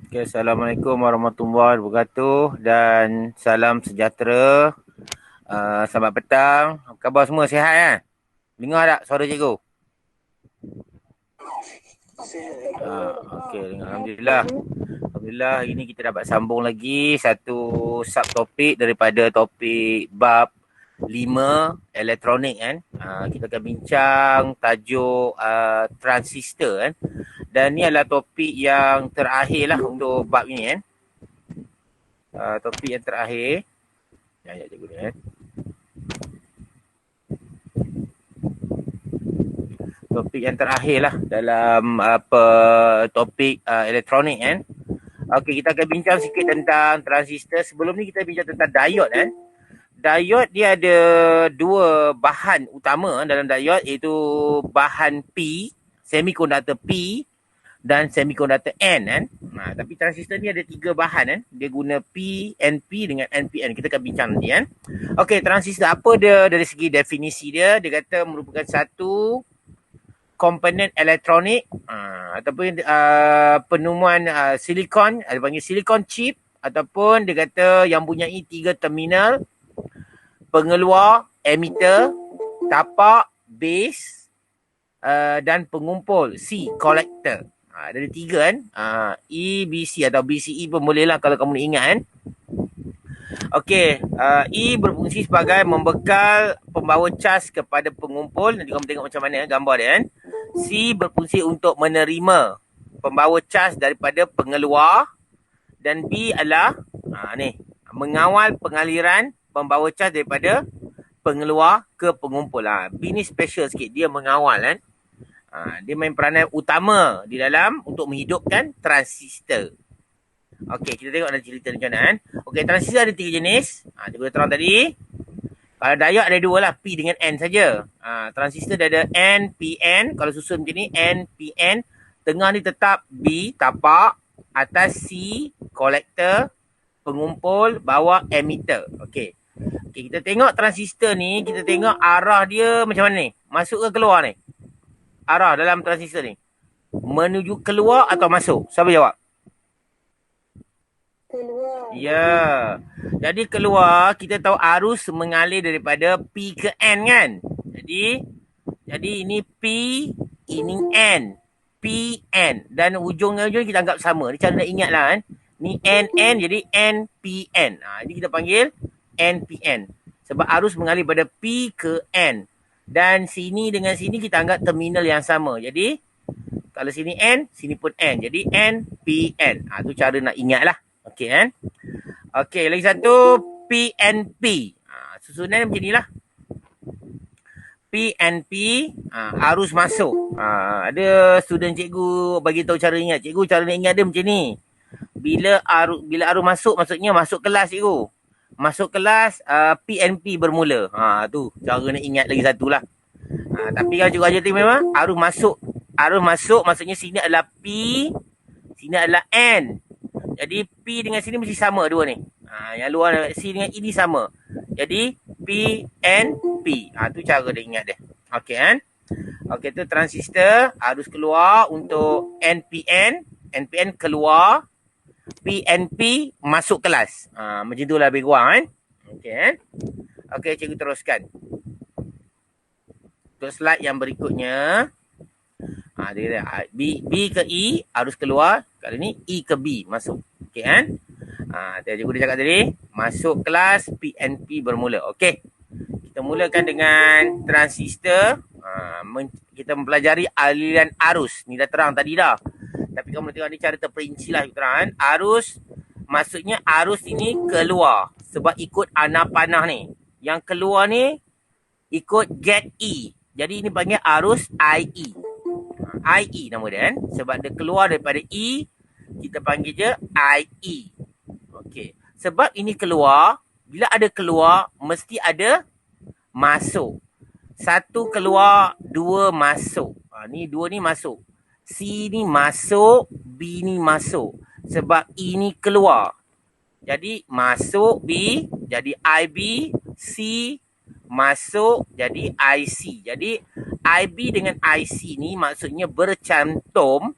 Okay, Assalamualaikum warahmatullahi wabarakatuh dan salam sejahtera. Selamat petang. Apa khabar semua, sihat kan? Dengar tak suara cikgu? Okey, dengar. Alhamdulillah. Alhamdulillah, hari ini kita dapat sambung lagi satu subtopik daripada topik bab 5 elektronik kan. Kita akan bincang tajuk transistor kan. Dan ni adalah topik yang terakhir lah untuk bab ni kan. Topik yang terakhir. Ya, cikgu ni kan. Topik yang terakhir lah dalam topik elektronik kan. Okey, kita akan bincang sikit tentang transistor. Sebelum ni kita bincang tentang diode kan. Diode dia ada dua bahan utama dalam diode, iaitu bahan P, semikonduktor P dan semikonduktor N kan. Tapi transistor ni ada tiga bahan kan. Dia guna P, NP dengan NPN. Kita akan bincang nanti kan. Okey, transistor apa dia dari segi definisi dia? Dia kata merupakan satu komponen elektronik ataupun penemuan silikon, ada panggil silikon chip, ataupun dia kata yang mempunyai tiga terminal, pengeluar, emitter, tapak, base dan pengumpul, C, collector. Ada tiga kan. E, B, C atau BCE pun boleh lah kalau kamu nak ingat kan. Okey, E berfungsi sebagai membekal pembawa cas kepada pengumpul. Nanti kamu tengok macam mana gambar dia kan. C berfungsi untuk menerima pembawa cas daripada pengeluar. Dan B adalah mengawal pengaliran pembawa cas daripada pengeluar ke pengumpul. B ni special sikit, dia mengawal kan. Dia main peranan utama di dalam untuk menghidupkan transistor. Okey, kita tengok ada cerita macam mana kan. Okey, transistor ada tiga jenis. Cikgu dah terang tadi. Kalau diode ada dua lah, P dengan N saja. Transistor dia ada N, PN. Kalau susun macam ni, N, PN. Tengah ni tetap B, tapak. Atas C, kolektor. Pengumpul, bawah emitter. Okey. Okey, kita tengok transistor ni, kita tengok arah dia macam mana ni. Masuk ke keluar ni? Arah dalam transistor ni. Menuju keluar atau masuk? Siapa jawab? Keluar. Ya. Jadi keluar, kita tahu arus mengalir daripada P ke N kan. Jadi ini P, ini N. P, N. Dan ujungnya kita anggap sama. Ni cara nak ingat lah kan. Ni N, N. Jadi N, P, N. Jadi kita panggil N, P, N. Sebab arus mengalir pada P ke N. Dan sini dengan sini kita anggap terminal yang sama. Jadi kalau sini N, sini pun N. Jadi N, P, N. Tu cara nak ingat lah. Okey kan. Okey, lagi satu PNP. Susunan macam inilah. PNP, arus masuk. Ada student cikgu bagi tahu cara ingat. Cikgu cara nak ingat dia macam ni. Bila arus masuk, maksudnya masuk kelas cikgu. Masuk kelas, PNP bermula. Tu cara nak ingat lagi satu lah. Tapi kalau cikgu ajar tu memang arus masuk. Arus masuk maksudnya sini adalah P, sini adalah N. Jadi P dengan sini mesti sama dua ni. Yang luar C dengan E ni sama. Jadi P, N, P. Tu cara dia ingat dia. Okey kan. Okey, tu transistor. Arus keluar untuk NPN. NPN keluar. PNP masuk kelas. Macam tu lah lebih kurang kan. Okey kan. Okey, cikgu teruskan. Untuk slide yang berikutnya. Dia B ke E arus keluar. Kali ni E ke B masuk. Okey kan. Cikgu dah cakap tadi. Masuk kelas PNP bermula. Okey. Kita mulakan dengan transistor. Kita mempelajari aliran arus. Ni dah terang tadi dah. Tapi kamu tengok ni cara terperinci lah terang. Arus. Maksudnya arus ini keluar. Sebab ikut panah ni. Yang keluar ni ikut gate E. Jadi ini panggil arus IE. IE nama dia kan. Sebab dia keluar daripada E, kita panggil je IE. Okey. Sebab ini keluar, bila ada keluar, mesti ada masuk. Satu keluar, dua masuk. Ni dua ni masuk. C ni masuk, B ni masuk. Sebab E ni keluar. Jadi masuk B, jadi IB, C masuk jadi IC. Jadi IB dengan IC ni maksudnya bercantum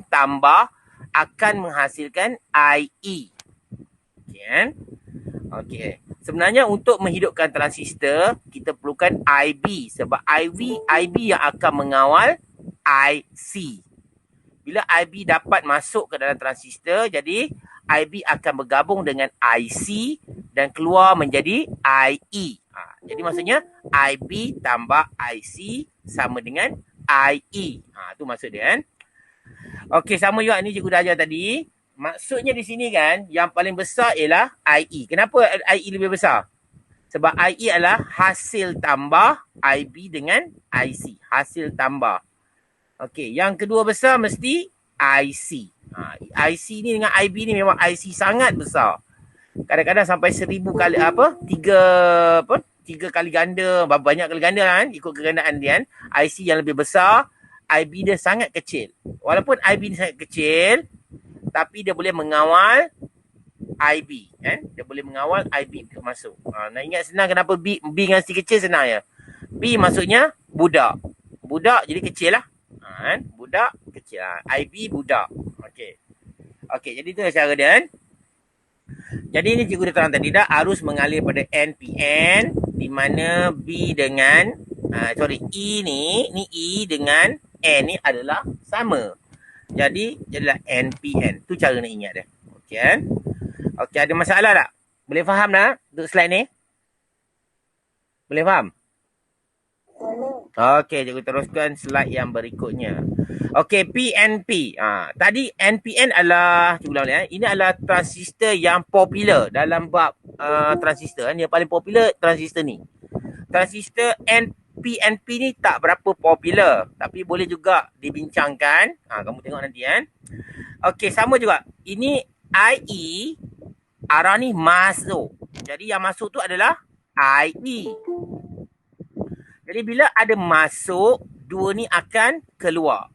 tambah akan menghasilkan IE. Okey kan? Okey. Sebenarnya untuk menghidupkan transistor, kita perlukan IB sebab IB yang akan mengawal IC. Bila IB dapat masuk ke dalam transistor, jadi IB akan bergabung dengan IC dan keluar menjadi IE. Jadi maksudnya IB tambah IC sama dengan IE. Tu maksud dia kan. Okey, sama juga ni cikgu dah ajar tadi. Maksudnya di sini kan, yang paling besar ialah IE. Kenapa IE lebih besar? Sebab IE adalah hasil tambah IB dengan IC. Hasil tambah. Okey, yang kedua besar mesti IC. IC ni dengan IB ni memang IC sangat besar. Kadang-kadang sampai 1000 kali tiga kali ganda, banyak kali ganda kan, ikut kegandaan dia kan. IC yang lebih besar, IB dia sangat kecil. Walaupun IB dia sangat kecil, tapi dia boleh mengawal IB kan. Dia boleh mengawal IB masuk. Nak ingat senang kenapa B dengan C kecil senang ya. B maksudnya budak. Budak jadi kecil lah. Kan? Budak kecil lah. IB budak. Okey. Okey, jadi tu cara dia kan. Jadi ni cikgu dah terang tadi dah, arus mengalir pada NPN di mana B dengan E ni E dengan N ni adalah sama. Jadi jadilah NPN. Tu cara nak ingat dia. Okey kan? Okey, ada masalah tak? Boleh faham tak untuk slide ni? Boleh faham? Okey, cikgu teruskan slide yang berikutnya. Okey, PNP. Tadi NPN adalah, cikgu ulang ini adalah transistor yang popular dalam bab transistor. Yang paling popular transistor ni. Transistor PNP ni tak berapa popular, tapi boleh juga dibincangkan. Kamu tengok nanti kan. Okey, sama juga. Ini IE, arah ni masuk. Jadi yang masuk tu adalah IE. Jadi bila ada masuk, dua ni akan keluar.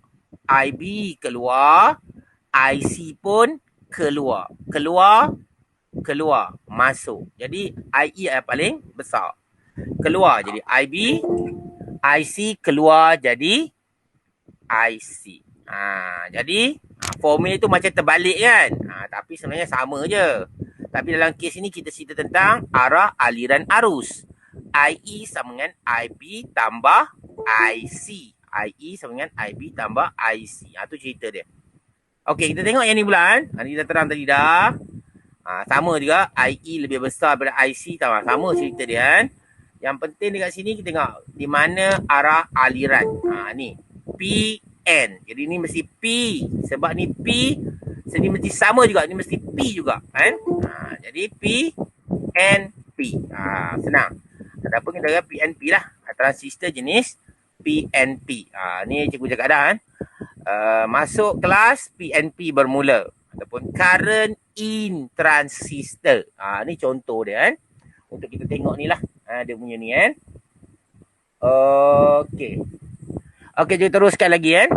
IB keluar, IC pun keluar. Keluar, masuk. Jadi IE yang paling besar. Keluar jadi IB, IC keluar jadi IC. Jadi formula itu macam terbalik kan. Tapi sebenarnya sama je. Tapi dalam kes ini kita cerita tentang arah aliran arus. IE sama dengan IB tambah IC. IE sama dengan IB tambah IC. Tu cerita dia. Okey, kita tengok yang ni pula kan. Ni dah terang tadi dah. Sama juga. IE lebih besar daripada IC. Sama cerita dia kan. Yang penting dekat sini kita tengok di mana arah aliran. Ni PN. Jadi ni mesti P. Sebab ni P. Jadi mesti sama juga. Ni mesti P juga kan. Jadi P, N, P. Senang. Ada apa kita kata PNP lah. Transistor jenis PNP. Ni cikgu cakap dah kan. Masuk kelas PNP bermula. Ataupun current in transistor. Ni contoh dia kan. Untuk kita tengok ni lah. Dia punya ni kan. Okey. Okey, cikgu teruskan lagi kan.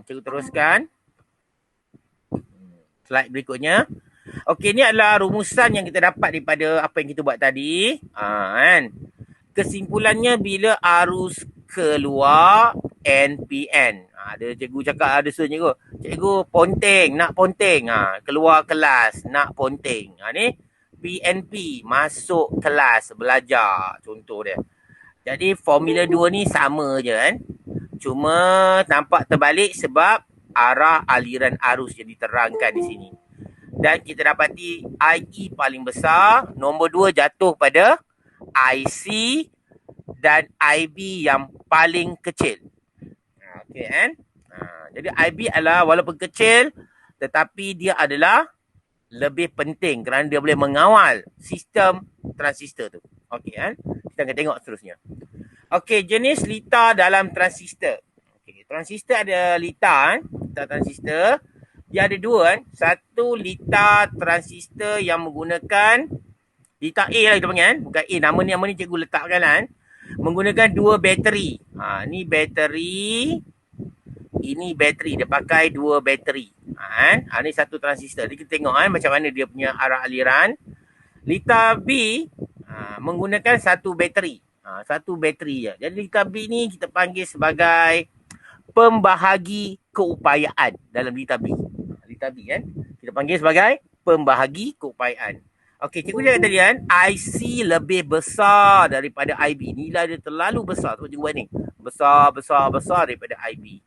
Cikgu teruskan. Slide berikutnya. Okey, ni adalah rumusan yang kita dapat daripada apa yang kita buat tadi. Kan. Kesimpulannya bila arus keluar NPN. Ada cikgu cakap, ada suruh cikgu. Cikgu ponteng, nak ponteng. Keluar kelas, nak ponteng. Ni PNP, masuk kelas, belajar. Contoh dia. Jadi formula 2 ni sama je kan. Cuma nampak terbalik sebab arah aliran arus yang diterangkan di sini. Dan kita dapati IE paling besar, nombor 2 jatuh pada IC dan IB yang paling kecil. Okey kan? Jadi IB adalah walaupun kecil tetapi dia adalah lebih penting kerana dia boleh mengawal sistem transistor tu. Okey kan? Kita akan tengok seterusnya. Okey, jenis litar dalam transistor. Okey, transistor ada litar kan? Litar transistor. Dia ada dua kan. Satu litar transistor yang menggunakan litar A lah kita panggil kan. Bukan A. Nama ni cikgu letakkan kan. Menggunakan dua bateri. Ni bateri. Ini bateri. Dia pakai dua bateri. Kan. Ni satu transistor. Jadi kita tengok kan macam mana dia punya arah aliran. Litar B menggunakan satu bateri. Satu bateri je. Jadi litar B ni kita panggil sebagai pembahagi keupayaan dalam litar B. delta B kan. Kita panggil sebagai pembahagi keupayaan. Okey, cikgu cakap tadi kan, IC lebih besar daripada IB. Nilai dia terlalu besar. Sebab cikgu buat ni. Besar daripada IB.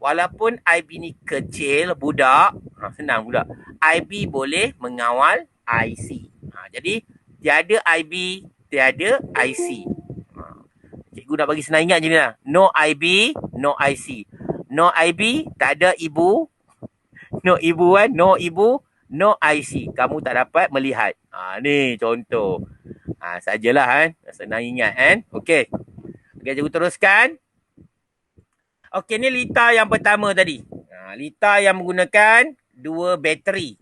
Walaupun IB ni kecil, budak, senang budak. IB boleh mengawal IC. Jadi, tiada IB, tiada IC. Cikgu nak bagi senang ingat je ni lah. No IB, no IC. No IB, tak ada ibu. No ibu kan, no ibu, no IC. Kamu tak dapat melihat. Ni contoh. Sajalah kan. Senang ingat kan. Okey. Okey, cikgu teruskan. Okey, ni lita yang pertama tadi. Lita yang menggunakan 2 bateri.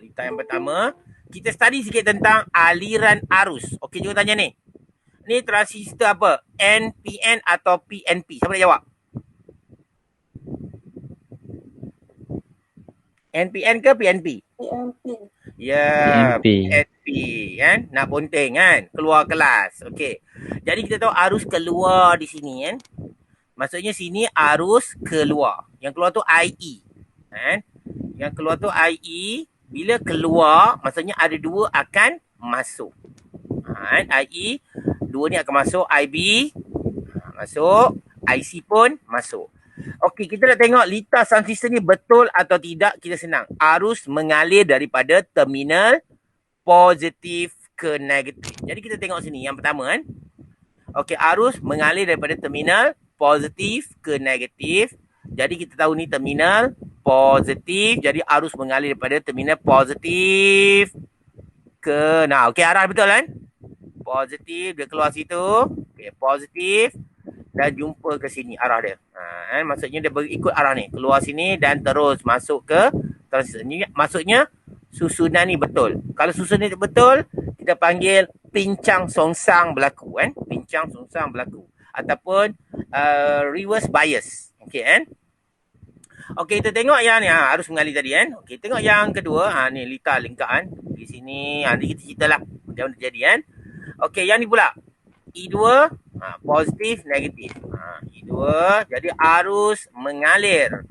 Lita yang pertama. Kita study sikit tentang aliran arus. Okey, cikgu tanya ni. Ni transistor apa? NPN atau PNP? Siapa nak jawab? NPN ke PNP? PNP. Ya, PNP kan. Nak ponteng kan. Keluar kelas. Okey. Jadi kita tahu arus keluar di sini kan. Maksudnya sini arus keluar. Yang keluar tu IE. Kan? Yang keluar tu IE. Bila keluar, maksudnya ada 2 akan masuk. Kan? IE. 2 ni akan masuk. IB. Masuk. IC pun masuk. Okey, kita nak tengok litar transistor ni betul atau tidak. Kita senang. Arus mengalir daripada terminal positif ke negatif. Jadi kita tengok sini yang pertama kan. Okey, arus mengalir daripada terminal positif ke negatif. Jadi kita tahu ni terminal positif. Jadi arus mengalir daripada terminal positif ke okey, arah betul kan? Positif, dia keluar situ. Okey, positif dan jumpa ke sini arah dia. Maksudnya dia berikut arah ni. Keluar sini dan terus masuk ke transistor. Maksudnya susunan ni betul. Kalau susunan ni betul, kita panggil pincang songsang berlaku kan. Pincang songsang berlaku. Ataupun reverse bias. Okey kan. Okey, kita tengok yang ni arus mengalir tadi kan. Okey, tengok yang kedua. Ni litar lingkar kan. Di sini. Nanti kita ceritalah macam mana terjadi kan. Okey, yang ni pula. I2 positif negatif. I2 jadi arus mengalir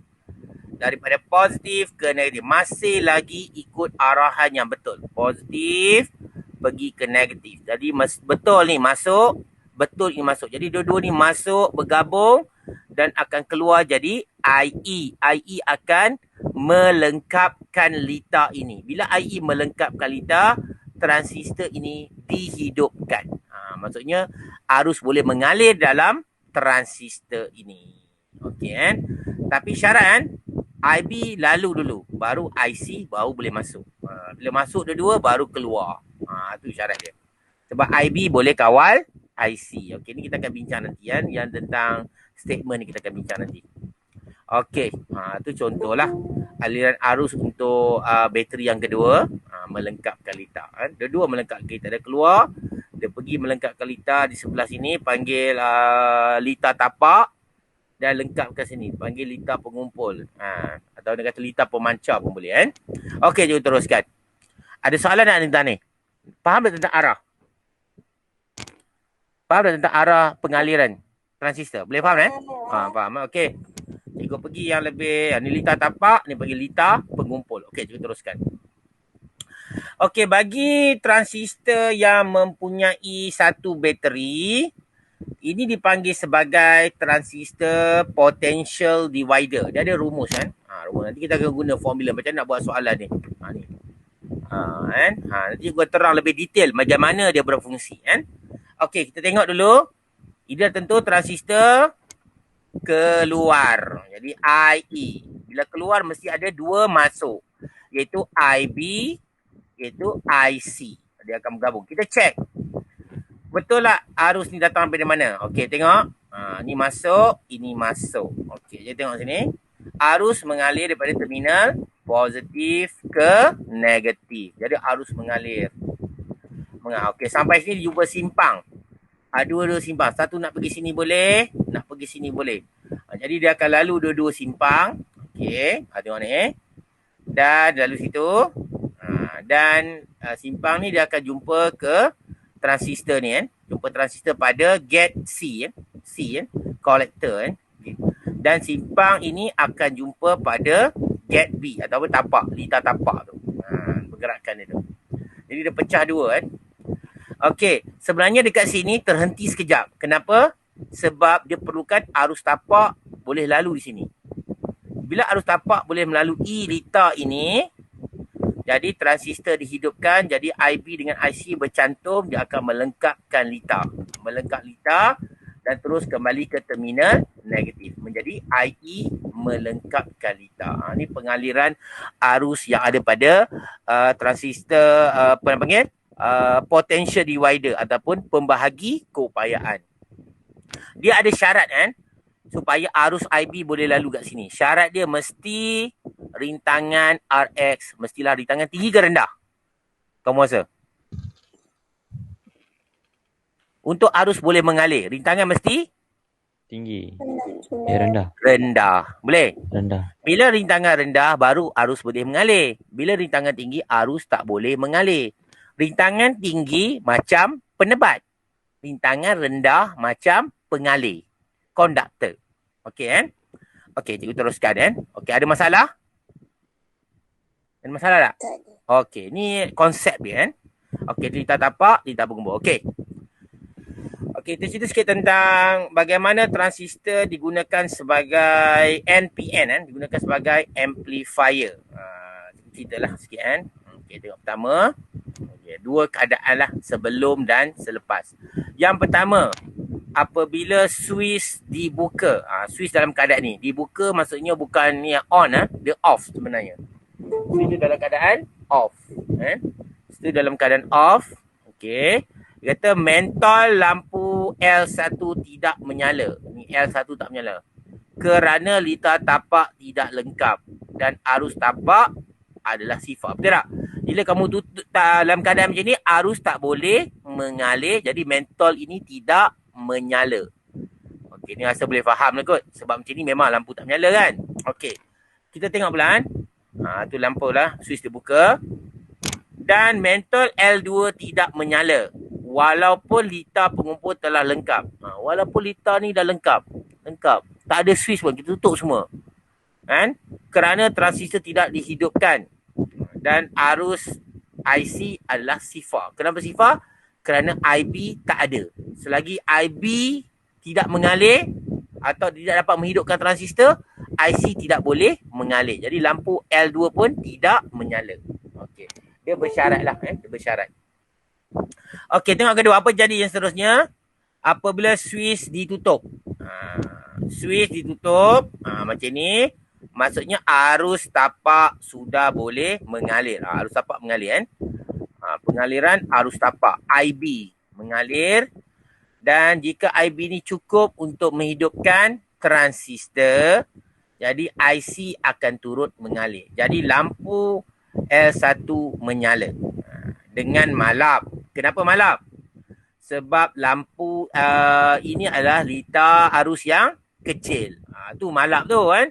daripada positif ke negatif. Masih lagi ikut arahan yang betul. Positif pergi ke negatif. Jadi betul ni masuk, betul ni masuk. Jadi dua-dua ni masuk bergabung dan akan keluar jadi IE. IE akan melengkapkan litar ini. Bila IE melengkapkan litar, transistor ini dihidupkan. Maksudnya arus boleh mengalir dalam transistor ini. Okey kan? Tapi syarat kan, IB lalu dulu, baru IC baru boleh masuk. Bila masuk dua-dua baru keluar. Tu syarat dia. Sebab IB boleh kawal IC. Okey, ni kita akan bincang nanti kan, yang tentang statement ni kita akan bincang nanti. Okey, tu contohlah aliran arus untuk bateri yang kedua, melengkapkan litar kan. Dua-dua melengkapkan litar. Dia keluar, dia pergi melengkapkan litar di sebelah sini, panggil litar tapak, dan lengkapkan sini, panggil litar pengumpul. Atau dia kata litar pemancar pun boleh kan. Okey, jom teruskan. Ada soalan nak tentang ni? Faham tak tentang arah? Faham tak tentang arah pengaliran transistor? Boleh faham eh? Faham. Okey. Cikgu pergi yang lebih, ni litar tapak, ni bagi litar pengumpul. Okey, cikgu teruskan. Okey, bagi transistor yang mempunyai satu bateri, ini dipanggil sebagai transistor potential divider. Dia ada rumus kan? Rumus. Nanti kita akan guna formula macam nak buat soalan ni. Ni. Kan? Nanti cikgu terang lebih detail macam mana dia berfungsi kan? Okey, kita tengok dulu. Ini tentu transistor keluar. Jadi IE. Bila keluar mesti ada 2 masuk. Iaitu IB, iaitu IC. Dia akan bergabung. Kita check. Betul tak arus ni datang dari mana? Okey, tengok. Ni masuk, ini masuk. Okey, jadi tengok sini. Arus mengalir daripada terminal positif ke negatif. Jadi arus mengalir. Okey, sampai sini jumpa simpang. Dua-dua simpang. Satu nak pergi sini boleh, nak pergi sini boleh. Jadi dia akan lalu dua-dua simpang. Okey, tengok ni. Dan lalu situ. Dan simpang ni dia akan jumpa ke transistor ni kan. Jumpa transistor pada gate C kan. C kan. Collector kan. Okay. Dan simpang ini akan jumpa pada gate B ataupun tapak, litar tapak tu. Pergerakan dia tu. Jadi dia pecah dua kan. Okey, sebenarnya dekat sini terhenti sekejap. Kenapa? Sebab dia perlukan arus tapak boleh lalu di sini. Bila arus tapak boleh melalui litar ini, jadi transistor dihidupkan, jadi IB dengan IC bercantum, dia akan melengkapkan litar. Melengkap litar dan terus kembali ke terminal negatif. Menjadi IE melengkapkan litar. Ini pengaliran arus yang ada pada transistor, apa yang panggil? Potential divider ataupun pembahagi keupayaan. Dia ada syarat kan supaya arus IB boleh lalu kat sini. Syarat dia mesti rintangan RX mestilah rintangan tinggi ke rendah? Kamu rasa? Untuk arus boleh mengalir, rintangan mesti tinggi. Rendah. Rendah. Boleh? Rendah. Bila rintangan rendah baru arus boleh mengalir. Bila rintangan tinggi arus tak boleh mengalir. Rintangan tinggi macam penebat. Rintangan rendah macam pengalir. Konduktor. Okey kan? Okey, cikgu teruskan kan? Okey, ada masalah? Ada masalah tak? Tak ada. Okey, ni konsep dia kan? Okey, litar tapak, litar pengumpul. Okey. Okey, kita cerita sikit tentang bagaimana transistor digunakan sebagai NPN kan? Digunakan sebagai amplifier. Ceritalah sikit kan? Okey, tengok pertama. Okay, dua keadaan lah sebelum dan selepas. Yang pertama, apabila switch dibuka. Switch dalam keadaan ni. Dibuka maksudnya bukan ni yang on, dia off sebenarnya. Switch dalam keadaan off. Switch dalam keadaan off. Okey. Dia kata mentol lampu L1 tidak menyala. Ni L1 tak menyala. Kerana litar tapak tidak lengkap. Dan arus tapak adalah sifar. Betul tak? Bila kamu tutup dalam keadaan macam ni, arus tak boleh mengalir. Jadi mentol ini tidak menyala. Okey, ni rasa boleh faham lah kot. Sebab macam ni memang lampu tak menyala kan. Okey. Kita tengok pelan. Tu lampu lah. Switch terbuka. Dan mentol L2 tidak menyala. Walaupun litar pengumpul telah lengkap. Walaupun litar ni dah lengkap. Lengkap. Tak ada switch pun. Kita tutup semua. Kan? Kerana transistor tidak dihidupkan. Dan arus IC adalah sifar. Kenapa sifar? Kerana IB tak ada. Selagi IB tidak mengalir atau tidak dapat menghidupkan transistor, IC tidak boleh mengalir. Jadi lampu L2 pun tidak menyala. Okey. Dia bersyarat lah. Dia bersyarat. Okey, tengok kedua. Apa jadi yang seterusnya? Apabila switch ditutup. Switch ditutup. Macam ni. Maksudnya arus tapak sudah boleh mengalir. Arus tapak mengalir kan. Pengaliran arus tapak. IB mengalir. Dan jika IB ni cukup untuk menghidupkan transistor, jadi IC akan turut mengalir. Jadi lampu L1 menyala. Dengan malap. Kenapa malap? Sebab lampu ini adalah litar arus yang kecil. Tu malap tu kan.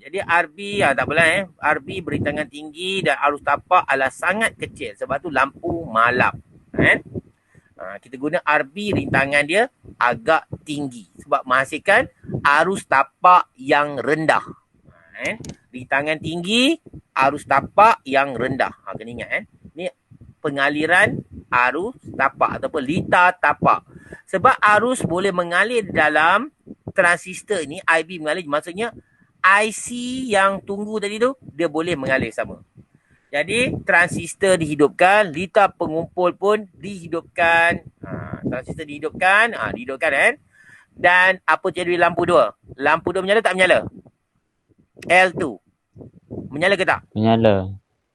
Jadi RB tak apalah RB berintangan tinggi dan arus tapak adalah sangat kecil. Sebab tu lampu malap. Kita guna RB, rintangan dia agak tinggi. Sebab menghasilkan arus tapak yang rendah. Rintangan tinggi, arus tapak yang rendah. Kena ingat Ni pengaliran arus tapak ataupun litar tapak. Sebab arus boleh mengalir dalam transistor ini, IB mengalir. Maksudnya IC yang tunggu tadi tu, dia boleh mengalir sama. Jadi, transistor dihidupkan, litar pengumpul pun dihidupkan. Transistor dihidupkan, dihidupkan kan. Dan apa jadi lampu dua? Lampu dua menyala tak menyala? L2. Menyala ke tak? Menyala.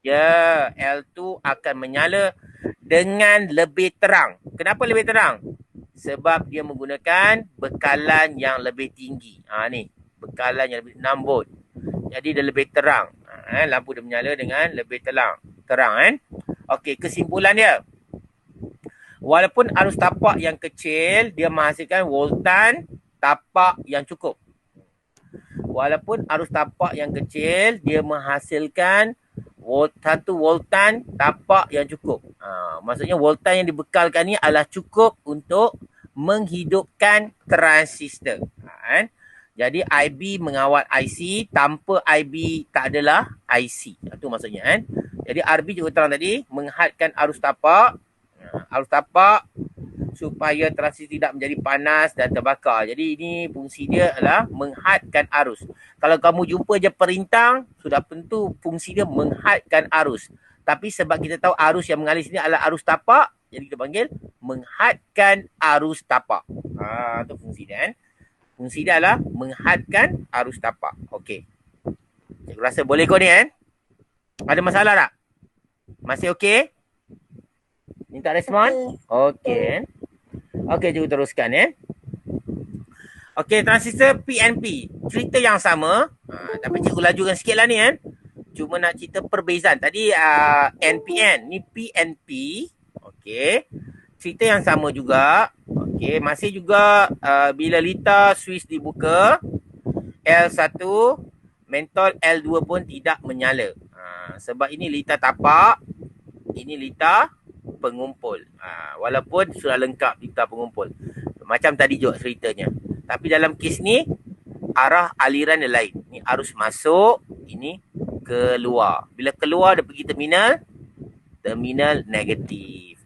Ya, L2 akan menyala dengan lebih terang. Kenapa lebih terang? Sebab dia menggunakan bekalan yang lebih tinggi. Ni. Bekalan yang lebih 6 volt. Jadi dia lebih terang. Lampu dia menyala dengan lebih terang kan. Okey, kesimpulan dia. Walaupun arus tapak yang kecil, dia menghasilkan voltan tapak yang cukup. Walaupun arus tapak yang kecil, dia menghasilkan satu voltan tapak yang cukup. Maksudnya voltan yang dibekalkan ni adalah cukup untuk menghidupkan transistor. Jadi IB mengawal IC, tanpa IB tak adalah IC. Itu maksudnya kan. Jadi RB juga terang tadi, menghadkan arus tapak. Arus tapak supaya transisi tidak menjadi panas dan terbakar. Jadi ini fungsi dia adalah menghadkan arus. Kalau kamu jumpa je perintang, sudah tentu fungsi dia menghadkan arus. Tapi sebab kita tahu arus yang mengalir sini adalah arus tapak, jadi kita panggil menghadkan arus tapak. Itu fungsi dia kan. Fungsi dia adalah menghadkan arus tapak. Okey. Cikgu rasa boleh kau ni kan? Ada masalah tak? Masih okey? Minta respon? Okey. Okey, cikgu teruskan ya. Okey, transistor PNP. Cerita yang sama. Tapi cikgu lajukan sikit lah ni kan. Cuma nak cerita perbezaan. Tadi NPN. Ni PNP. Okey. Cerita yang sama juga. Okey, masih juga bila litar switch dibuka, L1, mentol L2 pun tidak menyala. Sebab ini litar tapak, ini litar pengumpul. Walaupun sudah lengkap litar pengumpul. Macam tadi juga ceritanya. Tapi dalam kes ni, arah aliran dia lain. Ni arus masuk, ini keluar. Bila keluar dia pergi terminal negatif.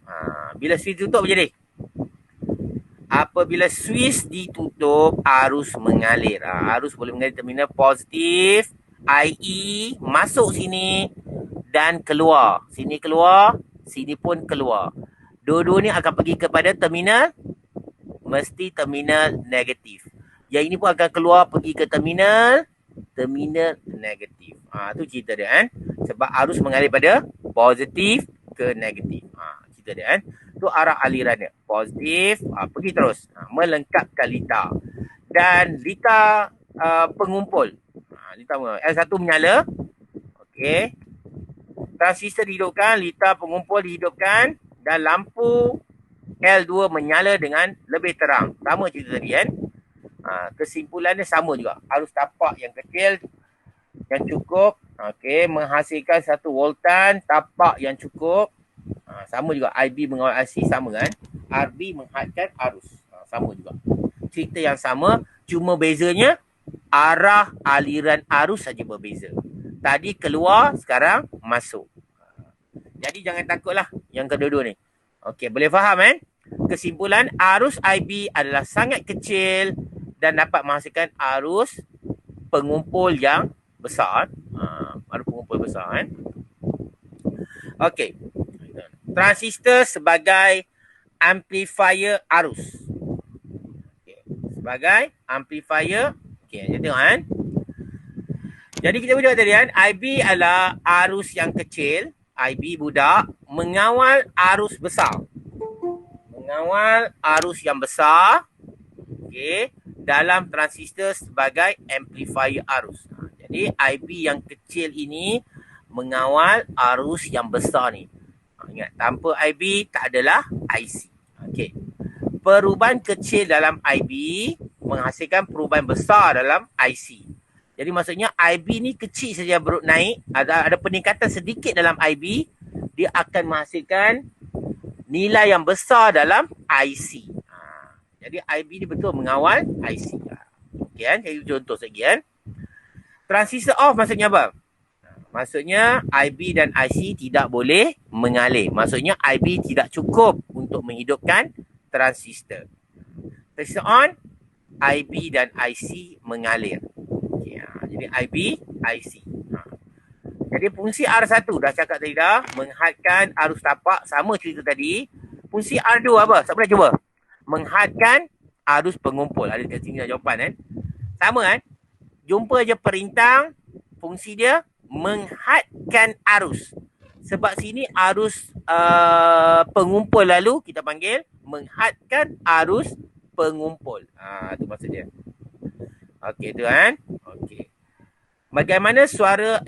Bila switch tutup apa jadi? Apabila switch ditutup, arus mengalir. Arus boleh mengalir terminal positif, IE masuk sini dan keluar. Sini keluar, sini pun keluar. Dua-dua ni akan pergi kepada terminal, mesti terminal negatif. Yang ini pun akan keluar pergi ke terminal negatif. Tu cerita dia kan. Sebab arus mengalir pada positif ke negatif. Cerita dia kan. Tu arah aliran dia. Positif, pergi terus. Melengkapkan litar. Dan litar pengumpul. Litar L1 menyala. Okey. Transistor dihidupkan, litar pengumpul dihidupkan dan lampu L2 menyala dengan lebih terang. Sama cerita tadi kan. Kesimpulannya sama juga. Arus tapak yang kecil yang cukup, okey, menghasilkan satu voltan tapak yang cukup. Sama juga IB mengawal IC, sama kan. RB menghadkan arus. Sama juga. Cerita yang sama, cuma bezanya arah aliran arus saja berbeza. Tadi keluar, sekarang masuk. Jadi jangan takutlah yang kedua-dua ni. Okey, boleh faham kan? Kesimpulan, arus IB adalah sangat kecil dan dapat menghasilkan arus pengumpul yang besar. Arus pengumpul besar kan? Okey. Transistor sebagai amplifier arus. Okay. Sebagai amplifier. Okey, jadi tengok kan. Jadi kita budak tadi kan, IB adalah arus yang kecil, IB budak, mengawal arus besar. Mengawal arus yang besar, okey, dalam transistor sebagai amplifier arus. Jadi IB yang kecil ini mengawal arus yang besar ni. Ingat, tanpa IB tak adalah IC. Okey. Perubahan kecil dalam IB menghasilkan perubahan besar dalam IC. Jadi maksudnya IB ni kecil saja naik, ada peningkatan sedikit dalam IB, dia akan menghasilkan nilai yang besar dalam IC. Jadi IB ni betul mengawal IC. Okey kan? Jadi contoh lagi kan. Transistor off maksudnya apa? Maksudnya IB dan IC tidak boleh mengalir. Maksudnya IB tidak cukup untuk menghidupkan transistor. Transistor on, IB dan IC mengalir. Jadi IB, IC. Jadi fungsi R1 dah cakap tadi dah. Menghadkan arus tapak. Sama cerita tadi. Fungsi R2 apa? Siapa nak cuba? Menghadkan arus pengumpul. Ada kat sini jawapan kan. Sama kan. Jumpa je perintang. Fungsi dia menghadkan arus. Sebab sini arus pengumpul lalu kita panggil menghadkan arus pengumpul. Itu maksud dia. Okey tu kan. Okey. Bagaimana suara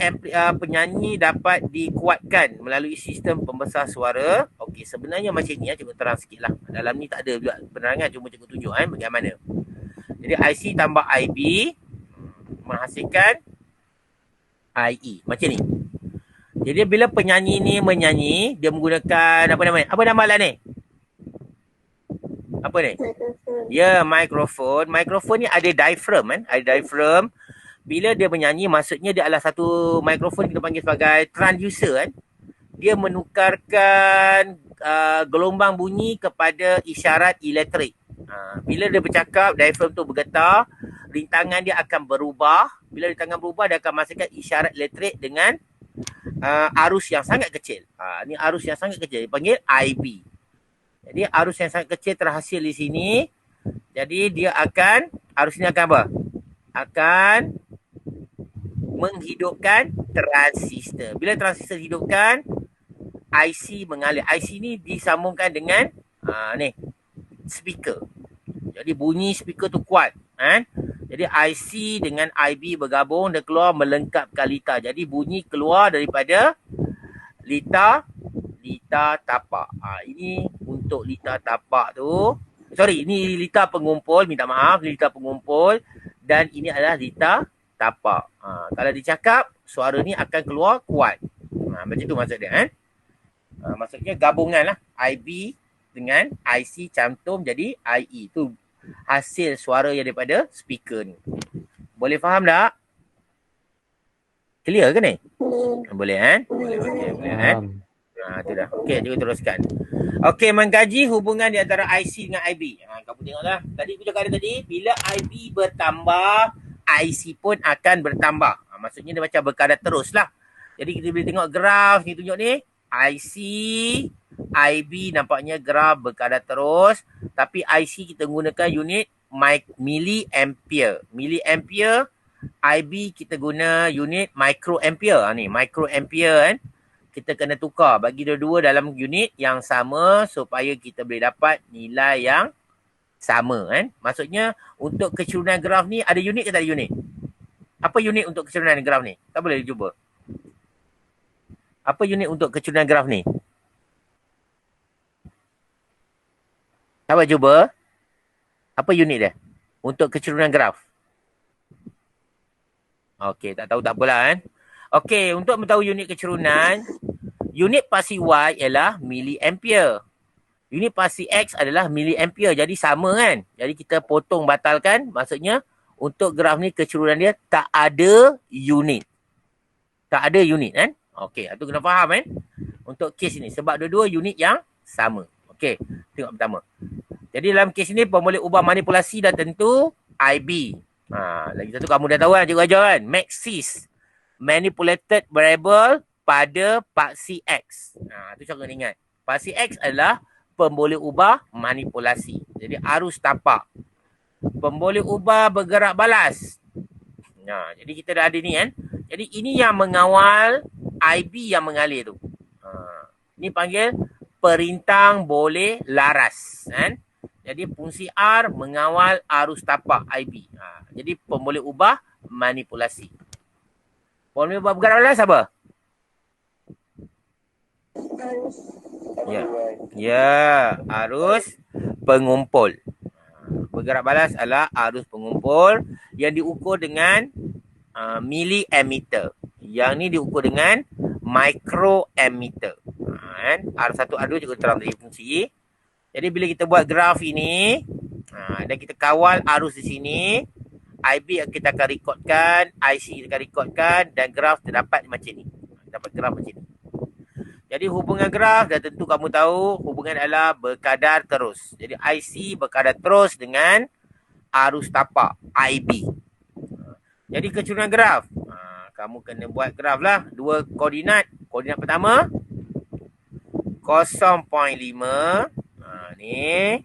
penyanyi dapat dikuatkan melalui sistem pembesar suara? Okey, sebenarnya macam ni ya, cikgu terang sikit lah. Dalam ni tak ada juga penerangan, cuma cikgu tunjuk kan bagaimana. Jadi IC tambah IB menghasilkan IE. Macam ni. Jadi bila penyanyi ni menyanyi, dia menggunakan apa namanya? Apa nama alat ni? Apa ni? Ya, mikrofon. Mikrofon ni ada diaphragm kan? Ada diaphragm. Bila dia menyanyi, maksudnya dia adalah satu mikrofon kita panggil sebagai transducer kan? Dia menukarkan gelombang bunyi kepada isyarat elektrik. Bila dia bercakap, diaphragm tu bergetar, rintangan dia akan berubah. Bila rintangan berubah, dia akan menghasilkan isyarat elektrik dengan arus yang sangat kecil. Ni arus yang sangat kecil, dipanggil IB. Jadi arus yang sangat kecil terhasil di sini. Jadi dia akan, arus ini akan apa? Akan menghidupkan transistor. Bila transistor hidupkan, IC mengalir. IC ni disambungkan dengan ni speaker. Jadi bunyi speaker tu kuat kan? Jadi IC dengan IB bergabung dan keluar melengkapkan litar. Jadi bunyi keluar daripada litar tapak. Ini untuk litar tapak tu. Sorry, ini litar pengumpul, minta maaf, litar pengumpul, dan ini adalah litar tapak. Kalau dicakap, suara ni akan keluar kuat. Macam tu maksud dia kan? Maksudnya gabungan lah IB dengan IC cantum jadi IE. Tu hasil suara yang daripada speaker ni. Boleh faham tak? Clear ke ni? Boleh kan? Boleh. Okay, boleh kan? Tu dah. Okey, kita teruskan. Okey, mengkaji hubungan di antara IC dengan IB. Kamu tengoklah. Tadi aku cakap tadi, bila IB bertambah, IC pun akan bertambah. Maksudnya dia macam berkadar terus lah. Jadi kita boleh tengok graf ni tunjuk ni. IC, IB nampaknya graf berkadar terus. Tapi IC kita gunakan unit milliampere. Milliampere, IB kita guna unit microampere. Ni microampere kan. Kita kena tukar bagi dua-dua dalam unit yang sama supaya kita boleh dapat nilai yang sama kan. Maksudnya untuk kecurunan graf ni ada unit ke tak ada unit? Apa unit untuk kecurunan graf ni? Tak boleh cuba. Apa unit untuk kecurunan graf ni? Cuba cuba. Apa unit dia? Untuk kecurunan graf. Okey, tak tahu tak apalah kan. Okey, untuk mengetahui unit kecurunan, unit pasti Y ialah milliampere. Unit pasti X adalah milliampere. Jadi sama kan? Jadi kita potong batalkan. Maksudnya untuk graf ni kecurunan dia tak ada unit. Tak ada unit kan? Okey, itu kena faham kan? Untuk kes ini. Sebab dua-dua unit yang sama. Okey, tengok pertama. Jadi dalam kes ini pemboleh ubah manipulasi dah tentu IB. Lagi satu kamu dah tahu kan cikgu ajar kan? Maxis. Manipulated variable pada paksi X. Itu cara ingat. Paksi X adalah pemboleh ubah manipulasi. Jadi arus tapak. Pemboleh ubah bergerak balas. Jadi kita dah ada ni kan. Jadi ini yang mengawal IB yang mengalir tu. Ini panggil perintang boleh laras kan. Jadi fungsi R mengawal arus tapak IB. Jadi pemboleh ubah manipulasi. Pemboleh ubah bergerak balas apa? Ya, arus pengumpul. Bergerak balas adalah arus pengumpul yang diukur dengan milliammeter. Yang ni diukur dengan microammeter. R1, R2 juga terang dari fungsi. Jadi bila kita buat graf ini dan kita kawal arus di sini, IB kita akan rekodkan, IC kita akan rekodkan dan graf terdapat macam ni. Dapat graf macam ni. Jadi hubungan graf dah tentu kamu tahu hubungan adalah berkadar terus. Jadi IC berkadar terus dengan arus tapak IB. Jadi kecurunan graf. Kamu kena buat graf lah. Dua koordinat. Koordinat pertama 0.5. Ni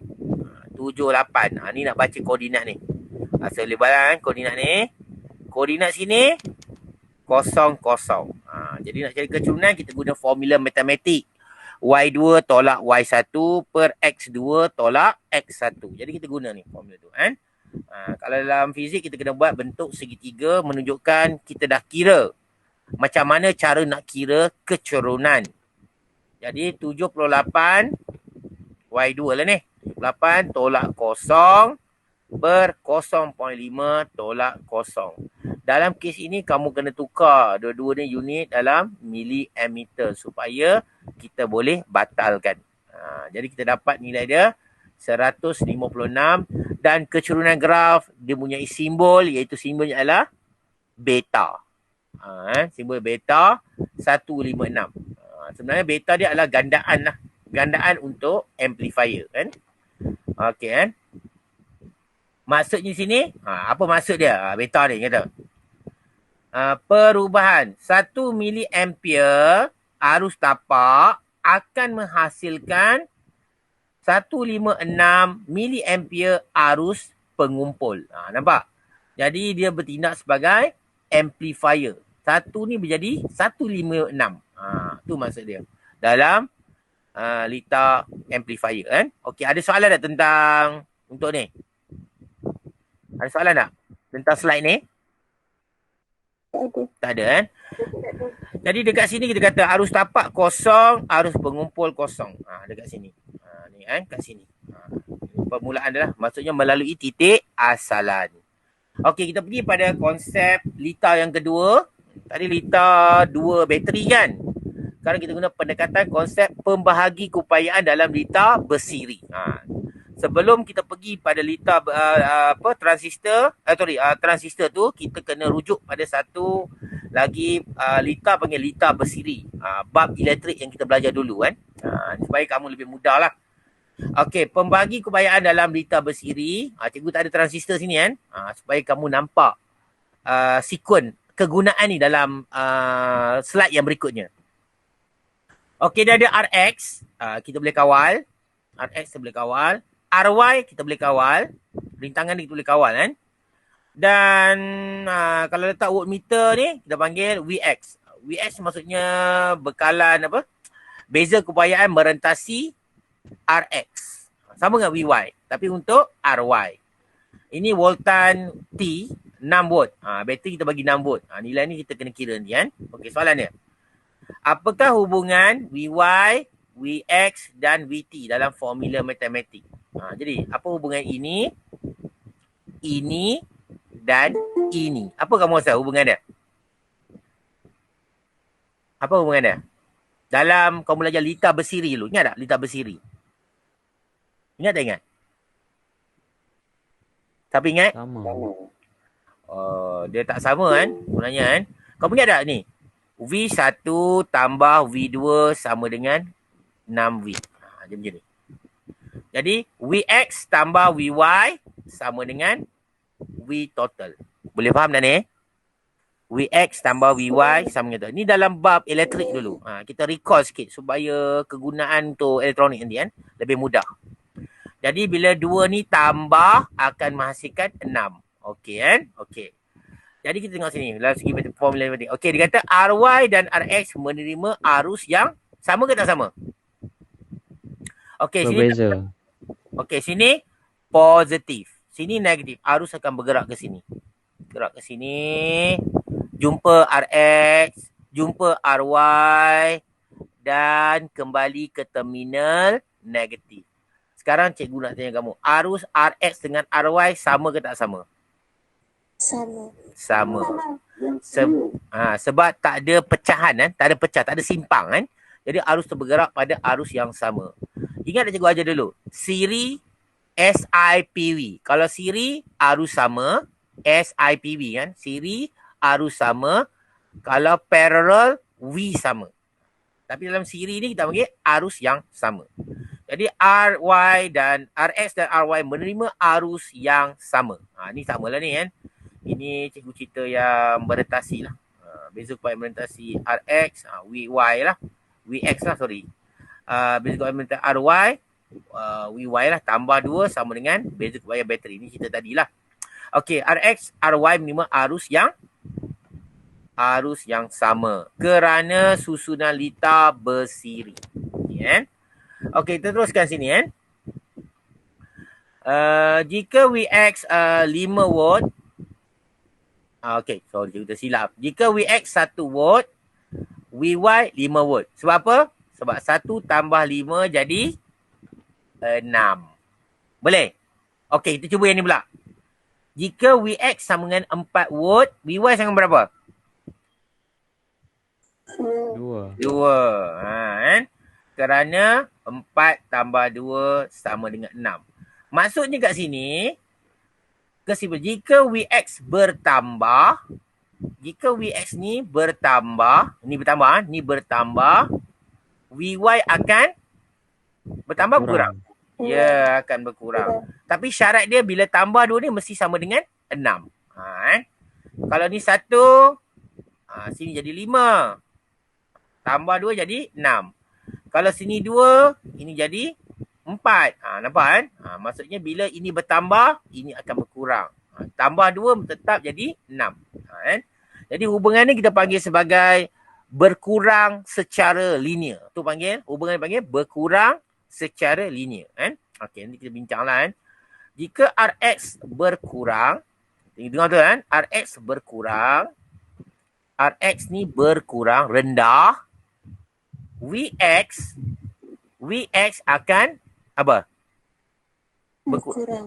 78. Ni nak baca koordinat ni. Asal boleh bayang koordinat ni. Koordinat sini 0. Jadi nak cari kecurunan kita guna formula matematik. Y2 tolak Y1 per X2 tolak X1. Jadi kita guna ni formula tu kan. Kalau dalam fizik kita kena buat bentuk segitiga menunjukkan kita dah kira macam mana cara nak kira kecurunan. Jadi 78 Y2 lah ni. 78 tolak 0 per 0.5 tolak 0. Dalam kes ini kamu kena tukar dua-dua ni unit dalam milliammeter supaya kita boleh batalkan. Jadi kita dapat nilai dia 156 dan kecurunan graf dia mempunyai simbol iaitu simbolnya adalah beta. Simbol beta 156. Sebenarnya beta dia adalah gandaan lah. Gandaan untuk amplifier kan. Okey kan. Maksudnya sini, apa maksud dia? Beta ni kata. Perubahan 1 miliampere arus tapak akan menghasilkan 156 miliampere arus pengumpul. Nampak? Jadi dia bertindak sebagai amplifier. Satu ni menjadi 156. Tu maksud dia. Dalam lita amplifier kan. Okey, ada soalan tak tentang untuk ni? Ada soalan tak? Tentang slide ni? Tak ada kan? Jadi dekat sini kita kata arus tapak kosong, arus pengumpul kosong. Dekat sini. Ni kan kat sini. Permulaan adalah maksudnya melalui titik asalan. Okey, kita pergi pada konsep lita yang kedua. Tadi lita 2 bateri kan? Sekarang kita guna pendekatan konsep pembahagi keupayaan dalam lita bersiri. Sebelum kita pergi pada lita transistor tu, kita kena rujuk pada satu lagi lita panggil lita bersiri. Bab elektrik yang kita belajar dulu kan. Supaya kamu lebih mudah lah. Okey, pembagi keupayaan dalam lita bersiri. Cikgu tak ada transistor sini kan. Supaya kamu nampak sekuen kegunaan ni dalam slide yang berikutnya. Okey, dia ada RX. Kita boleh kawal. RX kita boleh kawal. RY kita boleh kawal. Rintangan ni kita boleh kawal kan. Dan kalau letak voltmeter ni, kita panggil VX. VX maksudnya bekalan apa? Beza keupayaan merentasi RX. Sama dengan VY. Tapi untuk RY. Ini voltan T, 6 volt. Bateri kita bagi 6 volt. Nilai ni kita kena kira ni kan. Okey, soalan dia. Apakah hubungan VY, VX dan VT dalam formula matematik? Jadi, apa hubungan ini dan ini? Apa kamu rasa hubungan dia? Apa hubungan dia? Dalam kamu belajar lita bersiri dulu. Ingat tak lita bersiri? Ingat tak ingat? Siapa ingat? Sama. Dia tak sama kan? Sebenarnya kan? Kamu ingat tak ni? V1 tambah V2 sama dengan 6V. Dia macam ni. Jadi, VX tambah VY sama dengan V total. Boleh faham dah ni? VX tambah VY sama dengan tu. Ni dalam bab elektrik dulu. Kita recall sikit supaya kegunaan untuk elektronik nanti kan lebih mudah. Jadi, bila 2 ni tambah akan menghasilkan 6. Okey kan? Okey. Jadi, kita tengok sini. Dalam segi formula matematik. Okey, dia kata RY dan RX menerima arus yang sama ke tak sama? Okey, sini. Okey, sini positif. Sini negatif. Arus akan bergerak ke sini. Gerak ke sini. Jumpa RX. Jumpa RY. Dan kembali ke terminal negatif. Sekarang cikgu nak tanya kamu. Arus RX dengan RY sama ke tak sama? Sama. Sebab tak ada pecahan kan. Tak ada pecah. Tak ada simpang kan. Jadi arus terbergerak pada arus yang sama. Ingat tak cikgu ajar dulu? Siri SIPV. Kalau siri arus sama, SIPV kan. Siri arus sama. Kalau parallel V sama. Tapi dalam siri ni kita panggil arus yang sama. Jadi RY dan RX dan RY menerima arus yang sama. Ni samalah ni kan. Ini cikgu cerita yang merentasi lah. Beza keupayaan merentasi RX, VY lah. VX lah sorry. Beza keupayaan merentasi RY, VY lah tambah 2 sama dengan beza keupayaan bateri. Ini cerita tadilah. Okey, RX, RY menerima arus yang sama kerana susunan lita bersiri. Kan? Okey, kita teruskan sini kan. Jika VX 5 volt. Okey, sorry kita silap. Jika VX 1 volt, VY 5 volt. Sebab apa? Sebab 1 tambah 5 jadi 6. Boleh? Okey, kita cuba yang ni pula. Jika VX sama dengan 4 volt, VY sama berapa? 2. Kan? Kerana 4 tambah 2 sama dengan 6. Maksudnya kat sini, kesimpulan jika Vx bertambah, jika Vx ni bertambah, ni bertambah, Vy akan bertambah berkurang. Ya, akan berkurang. Tapi syarat dia bila tambah 2 ni mesti sama dengan 6. Kalau ni 1, sini jadi 5. Tambah 2 jadi 6. Kalau sini 2, ini jadi 4. Nampak kan? Maksudnya bila ini bertambah, ini akan berkurang. Tambah 2 tetap jadi 6. Kan? Jadi hubungan ni kita panggil sebagai berkurang secara linear. Tu panggil, hubungan ni panggil berkurang secara linear. Kan? Okey, nanti kita bincanglah. Kan? Jika Rx berkurang, dengar tu kan? Rx berkurang, Rx ni berkurang, rendah, Vx akan apa?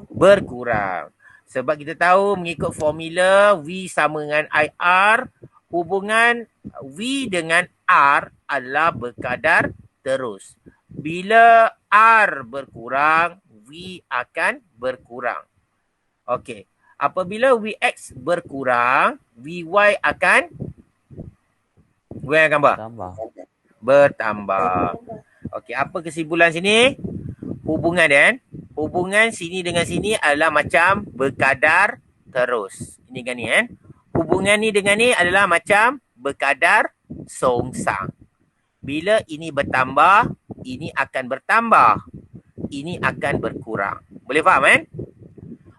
Berkurang. Sebab kita tahu mengikut formula V sama dengan IR, hubungan V dengan R adalah berkadar terus. Bila R berkurang, V akan berkurang. Okey. Apabila Vx berkurang, Vy akan bertambah. Okey, apa kesimpulan sini? Hubungan dia, hubungan sini dengan sini adalah macam berkadar terus. Ini kan ni kan. Hubungan ni dengan ni adalah macam berkadar songsang. Bila ini bertambah, ini akan bertambah. Ini akan berkurang. Boleh faham kan?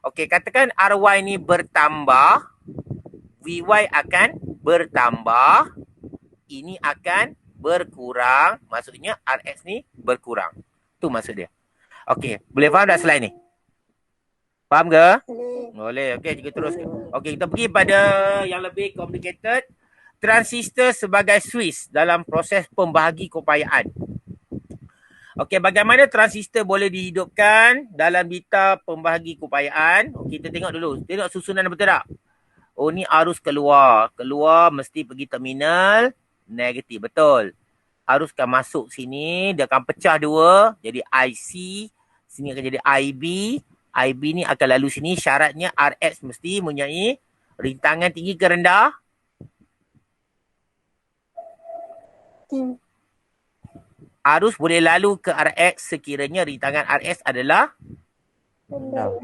Okey, katakan Ry ni bertambah, Vy akan bertambah, ini akan berkurang, maksudnya Rx ni berkurang. Tu maksud dia. Okey, boleh faham tak slide ni? Faham ke? Boleh. Okey, kita terus. Okey, kita pergi pada yang lebih complicated. Transistor sebagai switch dalam proses pembahagi keupayaan. Okey, bagaimana transistor boleh dihidupkan dalam bita pembahagi keupayaan? Okey, kita tengok dulu. Tengok susunan betul tak? Oh, ni arus keluar. Keluar mesti pergi terminal negatif. Betul. Arus akan masuk sini, dia akan pecah 2, jadi IC, sini akan jadi IB. IB ni akan lalu sini, syaratnya RX mesti mempunyai rintangan tinggi ke rendah? Arus boleh lalu ke RX sekiranya rintangan RX adalah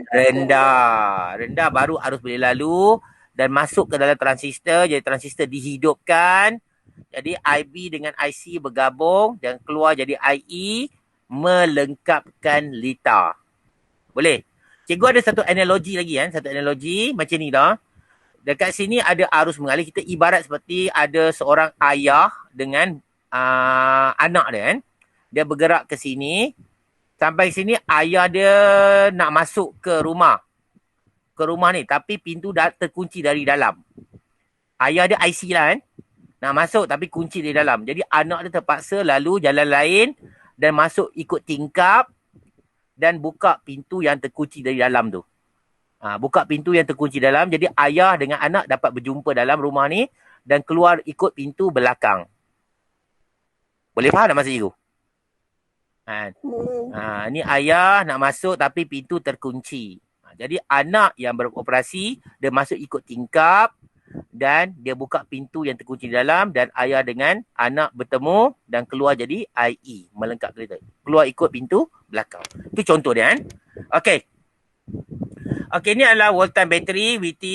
rendah. Rendah baru arus boleh lalu dan masuk ke dalam transistor, jadi transistor dihidupkan. Jadi IB dengan IC bergabung dan keluar jadi IE, melengkapkan lita. Boleh? Cikgu ada satu analogi lagi kan, satu analogi macam ni dah. Dekat sini ada arus mengalir, kita ibarat seperti ada seorang ayah dengan anak dia kan. Dia bergerak ke sini, sampai sini ayah dia nak masuk ke rumah. Ke rumah ni, tapi pintu dah terkunci dari dalam. Ayah dia IC lah kan. Nak masuk tapi kunci di dalam. Jadi anak dia terpaksa lalu jalan lain dan masuk ikut tingkap dan buka pintu yang terkunci dari dalam tu. Buka pintu yang terkunci dalam. Jadi ayah dengan anak dapat berjumpa dalam rumah ni dan keluar ikut pintu belakang. Boleh faham tak maksud cikgu? Ni ayah nak masuk tapi pintu terkunci. Jadi anak yang beroperasi, dia masuk ikut tingkap dan dia buka pintu yang terkunci di dalam dan ayah dengan anak bertemu dan keluar jadi IE, melengkap kereta. Keluar ikut pintu belakang. Itu contoh dia kan. Okey. Okey, ini adalah voltan bateri VT.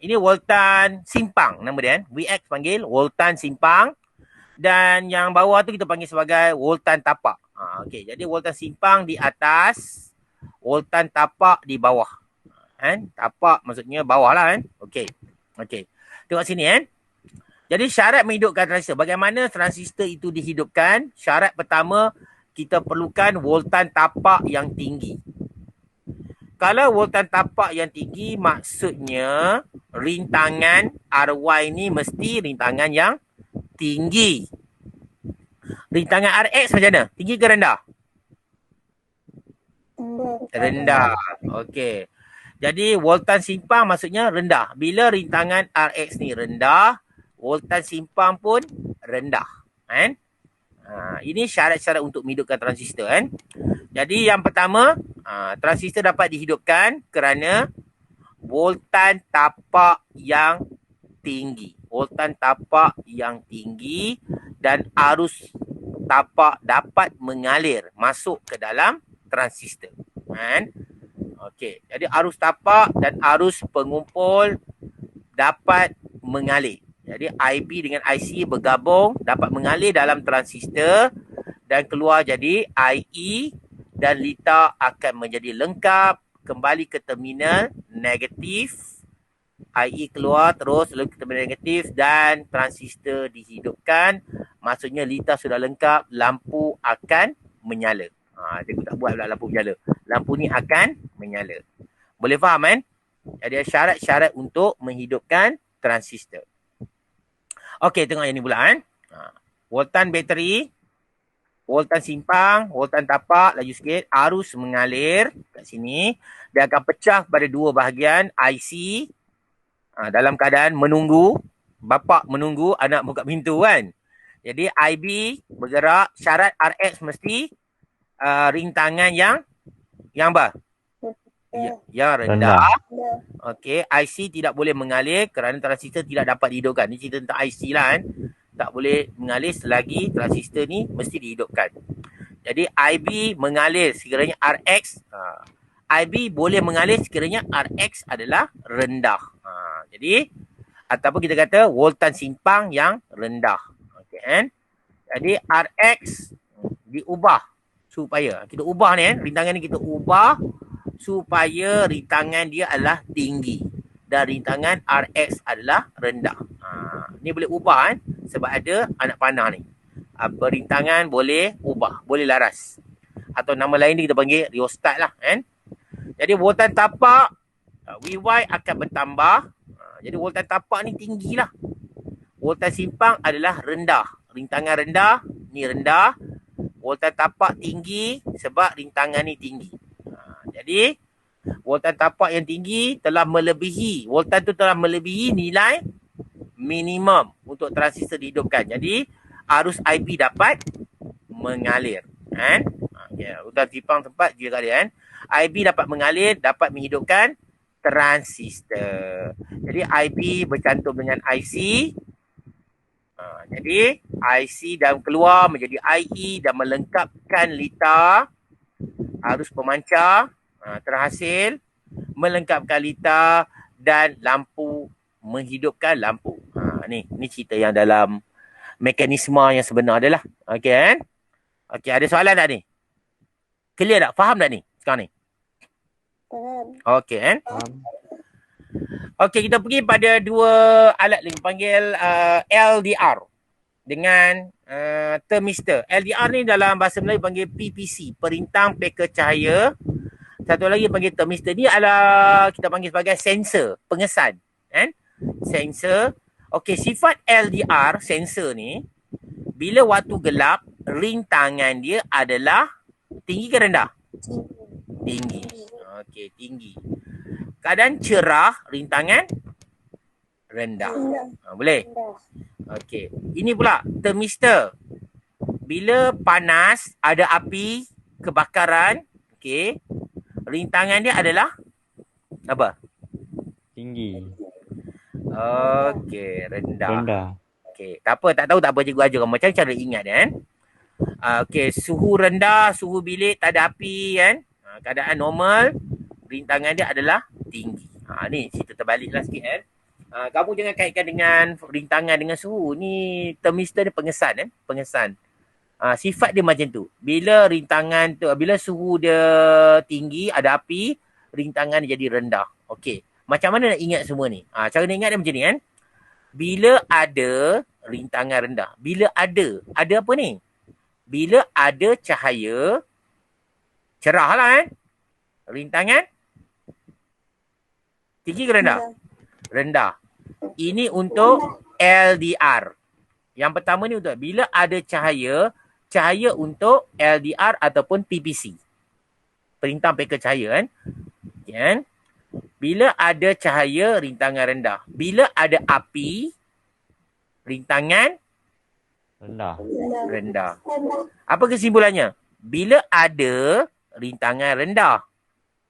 Ini voltan simpang nama dia kan. Vx panggil voltan simpang dan yang bawah tu kita panggil sebagai voltan tapak. Okey, jadi voltan simpang di atas, voltan tapak di bawah. Kan? Tapak maksudnya bawah lah kan. Okey. Okey. Tengok sini kan. Jadi syarat menghidupkan transistor. Bagaimana transistor itu dihidupkan? Syarat pertama, kita perlukan voltan tapak yang tinggi. Kalau voltan tapak yang tinggi, maksudnya rintangan Ry ni mesti rintangan yang tinggi. Rintangan Rx macam mana? Tinggi ke rendah? Rendah. Okey. Jadi voltan simpang maksudnya rendah. Bila rintangan Rx ni rendah, voltan simpang pun rendah. Kan? Ini syarat-syarat untuk menghidupkan transistor kan. Jadi yang pertama, transistor dapat dihidupkan kerana voltan tapak yang tinggi. Voltan tapak yang tinggi dan arus tapak dapat mengalir masuk ke dalam transistor. Kan? Okey. Jadi arus tapak dan arus pengumpul dapat mengalir. Jadi IB dengan IC bergabung dapat mengalir dalam transistor dan keluar jadi IE dan lita akan menjadi lengkap kembali ke terminal negatif. IE keluar terus lalu ke terminal negatif dan transistor dihidupkan. Maksudnya lita sudah lengkap, lampu akan menyala. Dia tak buat pula lampu menyala. Lampu ni akan menyala. Boleh faham kan? Jadi ada syarat-syarat untuk menghidupkan transistor. Okey, tengok yang ni pula kan. Voltan bateri, voltan simpang, voltan tapak, laju sikit, arus mengalir kat sini. Dia akan pecah pada dua bahagian, IC dalam keadaan menunggu, bapa menunggu anak buka pintu kan. Jadi IB bergerak, syarat RX mesti rintangan yang apa? Yang rendah. Okey, IC tidak boleh mengalir kerana transistor tidak dapat dihidupkan. Ini cerita tentang IC lah kan. Tak boleh mengalir selagi transistor ni mesti dihidupkan. Jadi IB mengalir sekiranya RX. IB boleh mengalir sekiranya RX adalah rendah. Jadi ataupun kita kata voltan simpang yang rendah. Okey kan. Jadi RX diubah supaya kita ubah ni kan. Rintangan ni kita ubah supaya rintangan dia adalah tinggi dan rintangan RX adalah rendah. Ni boleh ubah kan sebab ada anak panah ni. Berintangan boleh ubah, boleh laras. Atau nama lain ni kita panggil rheostat lah kan. Jadi voltan tapak VY akan bertambah. Jadi voltan tapak ni tinggilah. Voltan simpang adalah rendah. Rintangan rendah, ni rendah. Voltan tapak tinggi sebab rintangan ni tinggi. Jadi voltan tapak yang tinggi telah melebihi, voltan tu telah melebihi nilai minimum untuk transistor dihidupkan. Jadi arus IB dapat mengalir kan. Voltan simpang tempat juga dia kan. IB dapat mengalir, dapat menghidupkan transistor. Jadi IB bercantum dengan IC. Jadi IC dan keluar menjadi IE dan melengkapkan lita arus pemancar. Terhasil melengkapkan lita dan lampu, menghidupkan lampu. Ni cerita yang dalam mekanisme yang sebenar dia lah. Okey kan? Okey, ada soalan tak ni? Clear tak? Faham tak ni sekarang ni? Okey kan? Okey, kita pergi pada dua alat lagi panggil LDR dengan thermistor. LDR ni dalam bahasa Melayu panggil PPC, perintang peka cahaya. Satu lagi panggil thermistor. Ni adalah kita panggil sebagai sensor, pengesan. Kan? Sensor. Okey, sifat LDR, sensor ni, bila waktu gelap, rintangan dia adalah tinggi ke rendah? Tinggi. Okey, tinggi. Keadaan cerah, rintangan rendah. Boleh? Okey. Ini pula, thermistor. Bila panas, ada api, kebakaran, okey, rintangan dia adalah apa? Tinggi. Okey, rendah. Okey, tak apa, tak tahu tak apa, cikgu ajar macam cara ingat kan. Okey, suhu rendah, suhu bilik tak ada api kan. Keadaan normal, rintangan dia adalah tinggi. Ni cerita terbalik lah sikit kan. Kamu jangan kaitkan dengan rintangan dengan suhu. Ni thermistor ni pengesan kan, pengesan. Sifat dia macam tu. Bila rintangan tu, bila suhu dia tinggi, ada api, rintangan dia jadi rendah. Okey. Macam mana nak ingat semua ni? Cara nak ingat dia macam ni kan. Bila ada rintangan rendah. Bila ada apa ni? Bila ada cahaya cerah lah kan. Rintangan tinggi ke rendah? Rendah. Ini untuk LDR. Yang pertama ni untuk bila ada cahaya untuk LDR ataupun PPC. Perintah peka cahaya kan. Kan? Bila ada cahaya, rintangan rendah. Bila ada api, rintangan Rendah. Rendah. Apa kesimpulannya? Bila ada rintangan rendah.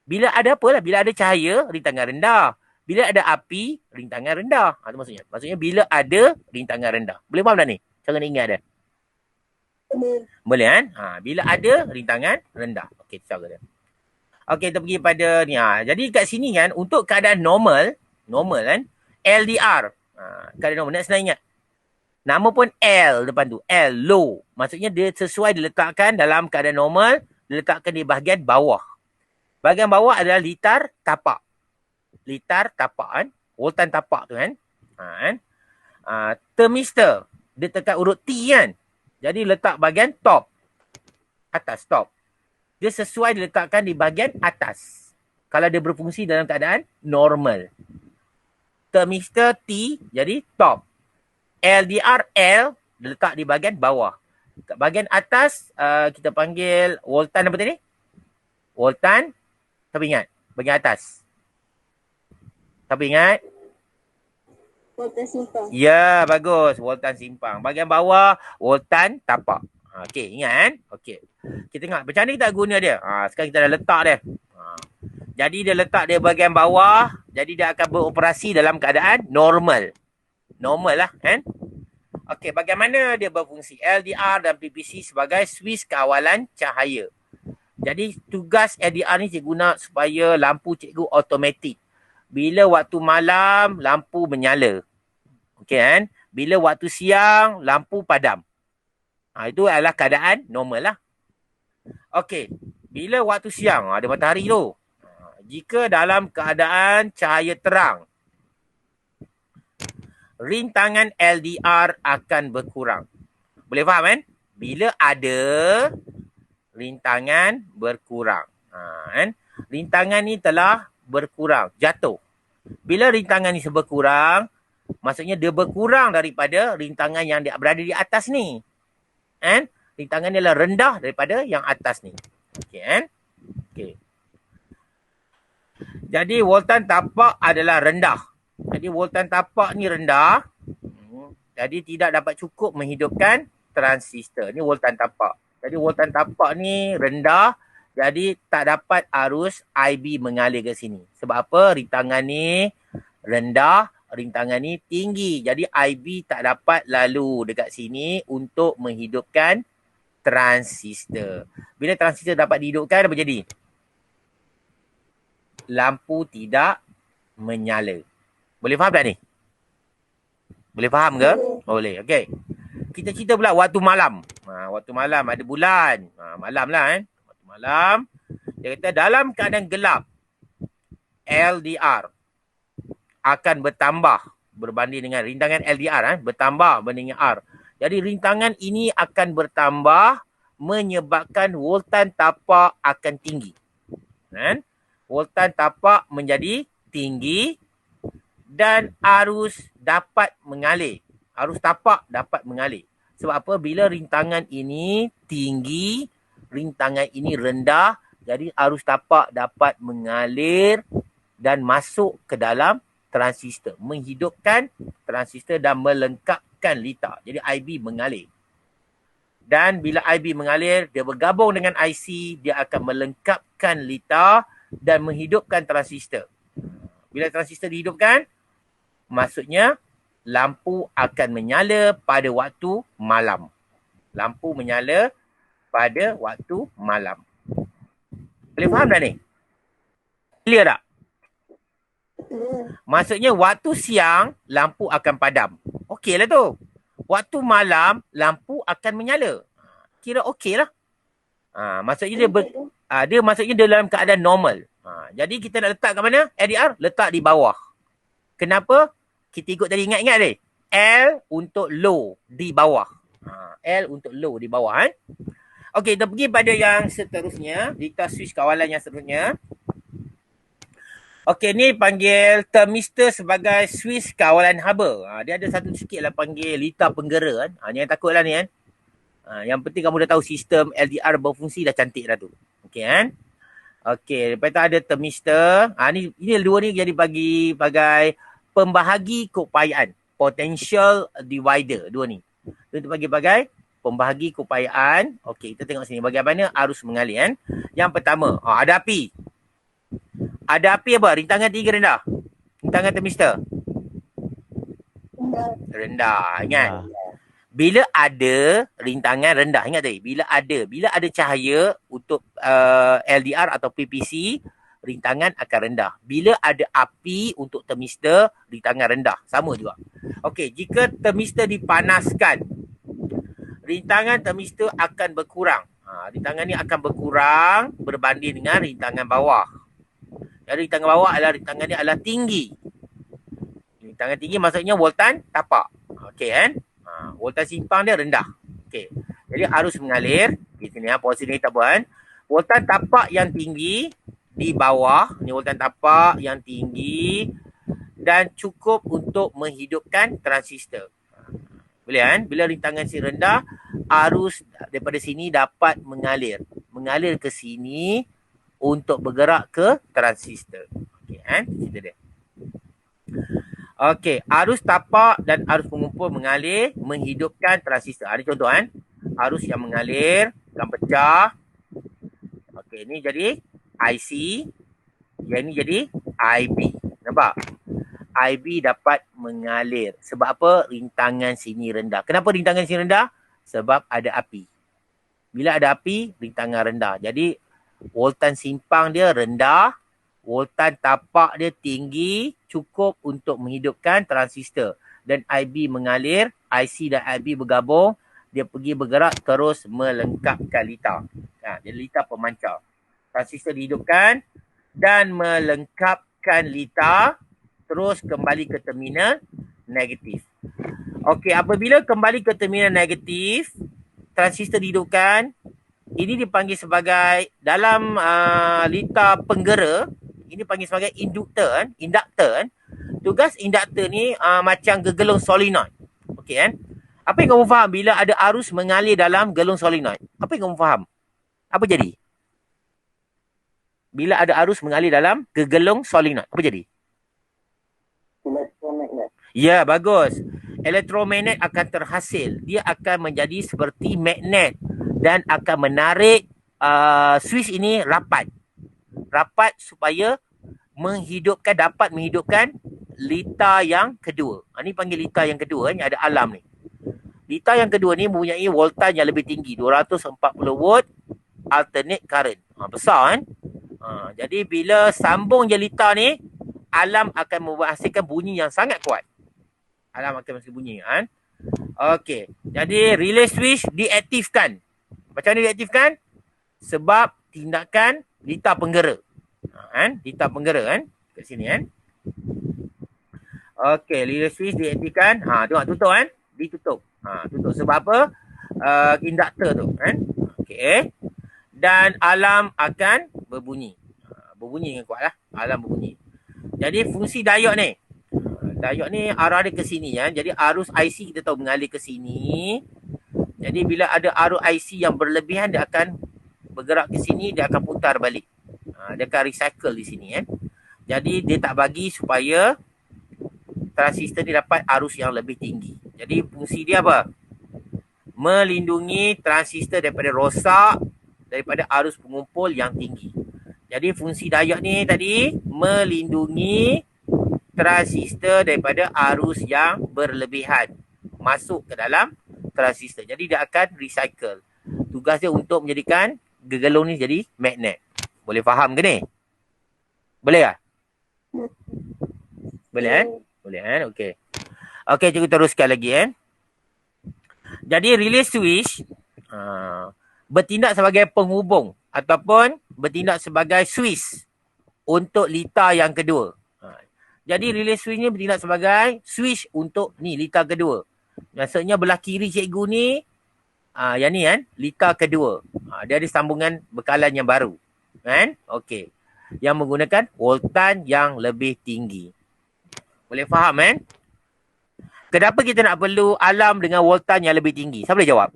Bila ada apa lah? Bila ada cahaya, rintangan rendah. Bila ada api, rintangan rendah. Itu maksudnya. Maksudnya bila ada rintangan rendah. Boleh faham tak ni? Cara nak ingat dia. Boleh kan? Bila ada rintangan rendah. Okey, cara dia. Okey, kita pergi pada ni. Jadi kat sini kan, untuk keadaan normal kan, LDR. Keadaan normal, nak senang ingat. Nama pun L depan tu. L, low. Maksudnya dia sesuai diletakkan dalam keadaan normal, diletakkan di bahagian bawah. Bahagian bawah adalah litar tapak. Litar tapak kan. Voltan tapak tu kan. Thermistor. Dia tekan urut T kan. Jadi letak bahagian top. Atas, top. Dia sesuai diletakkan di bahagian atas. Kalau dia berfungsi dalam keadaan normal. Thermistor T, jadi top. LDR L letak di bahagian bawah. Kat bahagian atas kita panggil voltan apa tadi? Voltan. Tapi ingat, bahagian atas. Tapi ingat. Voltan simpang. Ya, bagus. Voltan simpang. Bahagian bawah voltan tapak. Okey, ingat kan? Okey. Kita tengok macam mana kita guna dia. Sekarang kita dah letak dia. Jadi dia letak dia bahagian bawah, jadi dia akan beroperasi dalam keadaan normal. Normal lah kan. Okey, bagaimana dia berfungsi? LDR dan PPC sebagai suis kawalan cahaya. Jadi tugas LDR ni cikgu guna supaya lampu cikgu automatik. Bila waktu malam, lampu menyala. Okey kan? Bila waktu siang, lampu padam. Itu adalah keadaan normal lah. Okey, bila waktu siang, ada matahari tu. Jika dalam keadaan cahaya terang, rintangan LDR akan berkurang. Boleh faham kan? Bila ada rintangan berkurang. Kan? Rintangan ni telah berkurang, jatuh. Bila rintangan ni berkurang, maksudnya dia berkurang daripada rintangan yang dia berada di atas ni. Kan? Rintangan ni adalah rendah daripada yang atas ni. Okey kan? Okey. Jadi voltan tapak adalah rendah. Jadi voltan tapak ni rendah. Jadi tidak dapat cukup menghidupkan transistor. Ni voltan tapak. Jadi voltan tapak ni rendah. Jadi tak dapat arus IB mengalir ke sini. Sebab apa? Rintangan ni rendah. Rintangan ni tinggi. Jadi IB tak dapat lalu dekat sini untuk menghidupkan transistor. Bila transistor dapat dihidupkan, apa jadi? Lampu tidak menyala. Boleh faham tak ni? Boleh faham ke? Boleh. Okey. Kita cerita pula waktu malam. Waktu malam ada bulan. Malam lah kan. Waktu malam. Dia kata dalam keadaan gelap, LDR akan bertambah berbanding dengan rintangan LDR. Bertambah berbanding dengan R. Jadi rintangan ini akan bertambah menyebabkan voltan tapak akan tinggi. Kan? Voltan tapak menjadi tinggi dan arus dapat mengalir. Arus tapak dapat mengalir. Sebab apa? Bila rintangan ini tinggi, rintangan ini rendah, jadi arus tapak dapat mengalir dan masuk ke dalam transistor. Menghidupkan transistor dan melengkapkan litar. Jadi IB mengalir. Dan bila IB mengalir, dia bergabung dengan IC, dia akan melengkapkan litar dan menghidupkan transistor. Bila transistor dihidupkan, maksudnya lampu akan menyala pada waktu malam. Lampu menyala pada waktu malam. Boleh faham tak ni? Clear tak? Maksudnya waktu siang, lampu akan padam. Okey lah tu. Waktu malam, lampu akan menyala. Kira okey lah. Maksudnya dia maksudnya dia dalam keadaan normal. Jadi kita nak letak kat mana? LDR letak di bawah. Kenapa? Kita ikut tadi, ingat ni. L untuk low di bawah. L untuk low di bawah kan. Okey, kita pergi pada yang seterusnya. Litar switch kawalan yang seterusnya. Okey, ni panggil thermistor sebagai switch kawalan haba. Dia ada satu sikit lah panggil litar penggera kan. Jangan takut lah ni kan. Yang penting kamu dah tahu sistem LDR berfungsi dah cantik dah tu. Okey kan. Okey, lepas tu ada thermistor. Ini dua ni jadi bagi bagai pembahagi keupayaan. Potential divider. Dua ni. Itu bagai pembahagi keupayaan. Okey, kita tengok sini bagaimana arus mengalir kan. Yang pertama, ada api. Ada api apa? Rintangan tinggi rendah. Rintangan termister. Rendah. Ingat. Bila ada rintangan rendah, ingat tadi. Bila ada cahaya untuk LDR atau PPC, rintangan akan rendah. Bila ada api untuk termister, rintangan rendah. Sama juga. Okey, jika termister dipanaskan, rintangan termister akan berkurang. Rintangan ni akan berkurang berbanding dengan rintangan bawah. Jadi rintangan bawah rintangan ni adalah tinggi. Rintangan tinggi maksudnya voltan tapak. Okey kan? Voltan simpang dia rendah. Okey. Jadi arus mengalir di sini posisi ni tak apa kan. Voltan tapak yang tinggi di bawah, ni voltan tapak yang tinggi dan cukup untuk menghidupkan transistor. Boleh kan? Bila rintangan si rendah, arus daripada sini dapat mengalir ke sini untuk bergerak ke transistor. Okey kan? Cerita dia. Okey, arus tapak dan arus pengumpul mengalir menghidupkan transistor. Ada contoh kan? Arus yang mengalir akan pecah. Okey, ni jadi IC. Yang ni jadi IB. Nampak? IB dapat mengalir. Sebab apa? Rintangan sini rendah. Kenapa rintangan sini rendah? Sebab ada api. Bila ada api, rintangan rendah. Jadi, voltan simpang dia rendah. Voltan tapak dia tinggi, cukup untuk menghidupkan transistor. Dan IB mengalir, IC dan IB bergabung, dia pergi bergerak terus melengkapkan litar. Jadi litar pemancar. Transistor dihidupkan dan melengkapkan litar, terus kembali ke terminal negatif. Okey, apabila kembali ke terminal negatif, transistor dihidupkan, ini dipanggil sebagai dalam litar penggera, ini panggil sebagai induktor kan, Tugas induktor ni macam gegelung solenoid. Okey kan? Apa yang kamu faham bila ada arus mengalir dalam gelung solenoid? Apa yang kamu faham? Apa jadi? Bila ada arus mengalir dalam gegelung solenoid, apa jadi? Elektromagnet. Ya, bagus. Elektromagnet akan terhasil. Dia akan menjadi seperti magnet dan akan menarik switch ini rapat supaya dapat menghidupkan litar yang kedua. Ini panggil litar yang kedua ni, ada alam ni. Litar yang kedua ni mempunyai voltaj yang lebih tinggi, 240 volt alternate current. Besar kan? Jadi bila sambung je litar ni, alam akan menghasilkan bunyi yang sangat kuat. Alam akan menghasilkan bunyi kan? Okey. Jadi relay switch diaktifkan. Macam mana diaktifkan? Sebab tindakan litar penggera. Kan? Litar penggera kan? Kat sini kan? Okey, relay switch diaktifkan. Tengok tutup kan? Ditutup. Tutup sebab apa? Induktor tu kan? Okey. Dan alarm akan berbunyi. Berbunyi dengan kuat lah. Alarm berbunyi. Jadi fungsi diod ni. Diod ni arah dia ke sini kan. Jadi arus IC kita tahu mengalir ke sini. Jadi bila ada arus IC yang berlebihan, dia akan bergerak ke sini, dia akan putar balik. Dia akan recycle di sini kan. Jadi dia tak bagi supaya transistor ni dapat arus yang lebih tinggi. Jadi fungsi dia apa? Melindungi transistor daripada rosak daripada arus pengumpul yang tinggi. Jadi fungsi diod ni tadi melindungi transistor daripada arus yang berlebihan masuk ke dalam transistor. Jadi dia akan recycle. Tugas dia untuk menjadikan gegelung ni jadi magnet. Boleh faham ke ni? Boleh tak? Boleh kan? Boleh kan? Okey. Okey, kita teruskan lagi kan. Jadi relay switch bertindak sebagai penghubung ataupun bertindak sebagai switch untuk litar yang kedua. Jadi relay switch ni bertindak sebagai switch untuk ni litar kedua. Maksudnya belah kiri cikgu ni, yang ni kan, litar kedua. Dia ada sambungan bekalan yang baru. Kan? Okey. Yang menggunakan voltan yang lebih tinggi. Boleh faham kan? Kenapa kita nak perlu alarm dengan voltan yang lebih tinggi? Siapa boleh jawab?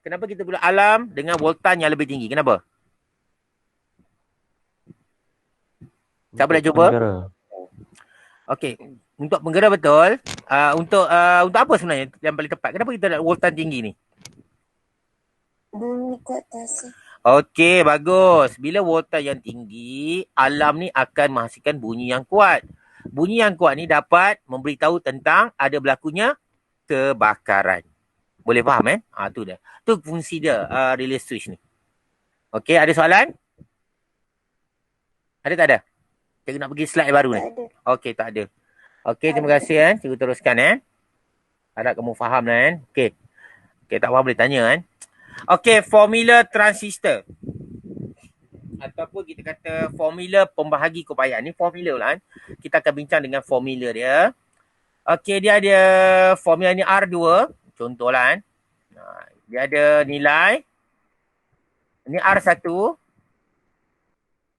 Kenapa kita perlu alarm dengan voltan yang lebih tinggi? Kenapa? Siapa boleh cuba? Okey. Untuk menggerak betul, untuk apa sebenarnya yang paling tepat? Kenapa kita nak voltan tinggi ni? Bunyi kuat tasik. Okey, bagus. Bila voltan yang tinggi, alarm ni akan menghasilkan bunyi yang kuat. Bunyi yang kuat ni dapat memberitahu tentang ada berlakunya kebakaran. Boleh faham tu dia. Tu fungsi dia relay switch ni. Okey, ada soalan? Ada tak ada? Cikgu nak pergi slide baru ni. Tak ada. Okey, tak ada. Okey, terima kasih Cikgu teruskan Harap kamu faham Okey. Okey, tak faham boleh tanya Okey, formula transistor. Ataupun kita kata formula pembahagi keupayaan. Ni formula lah Kita akan bincang dengan formula dia. Okey, dia ada formula ni R2. Contohlah dia ada nilai. Ni R1.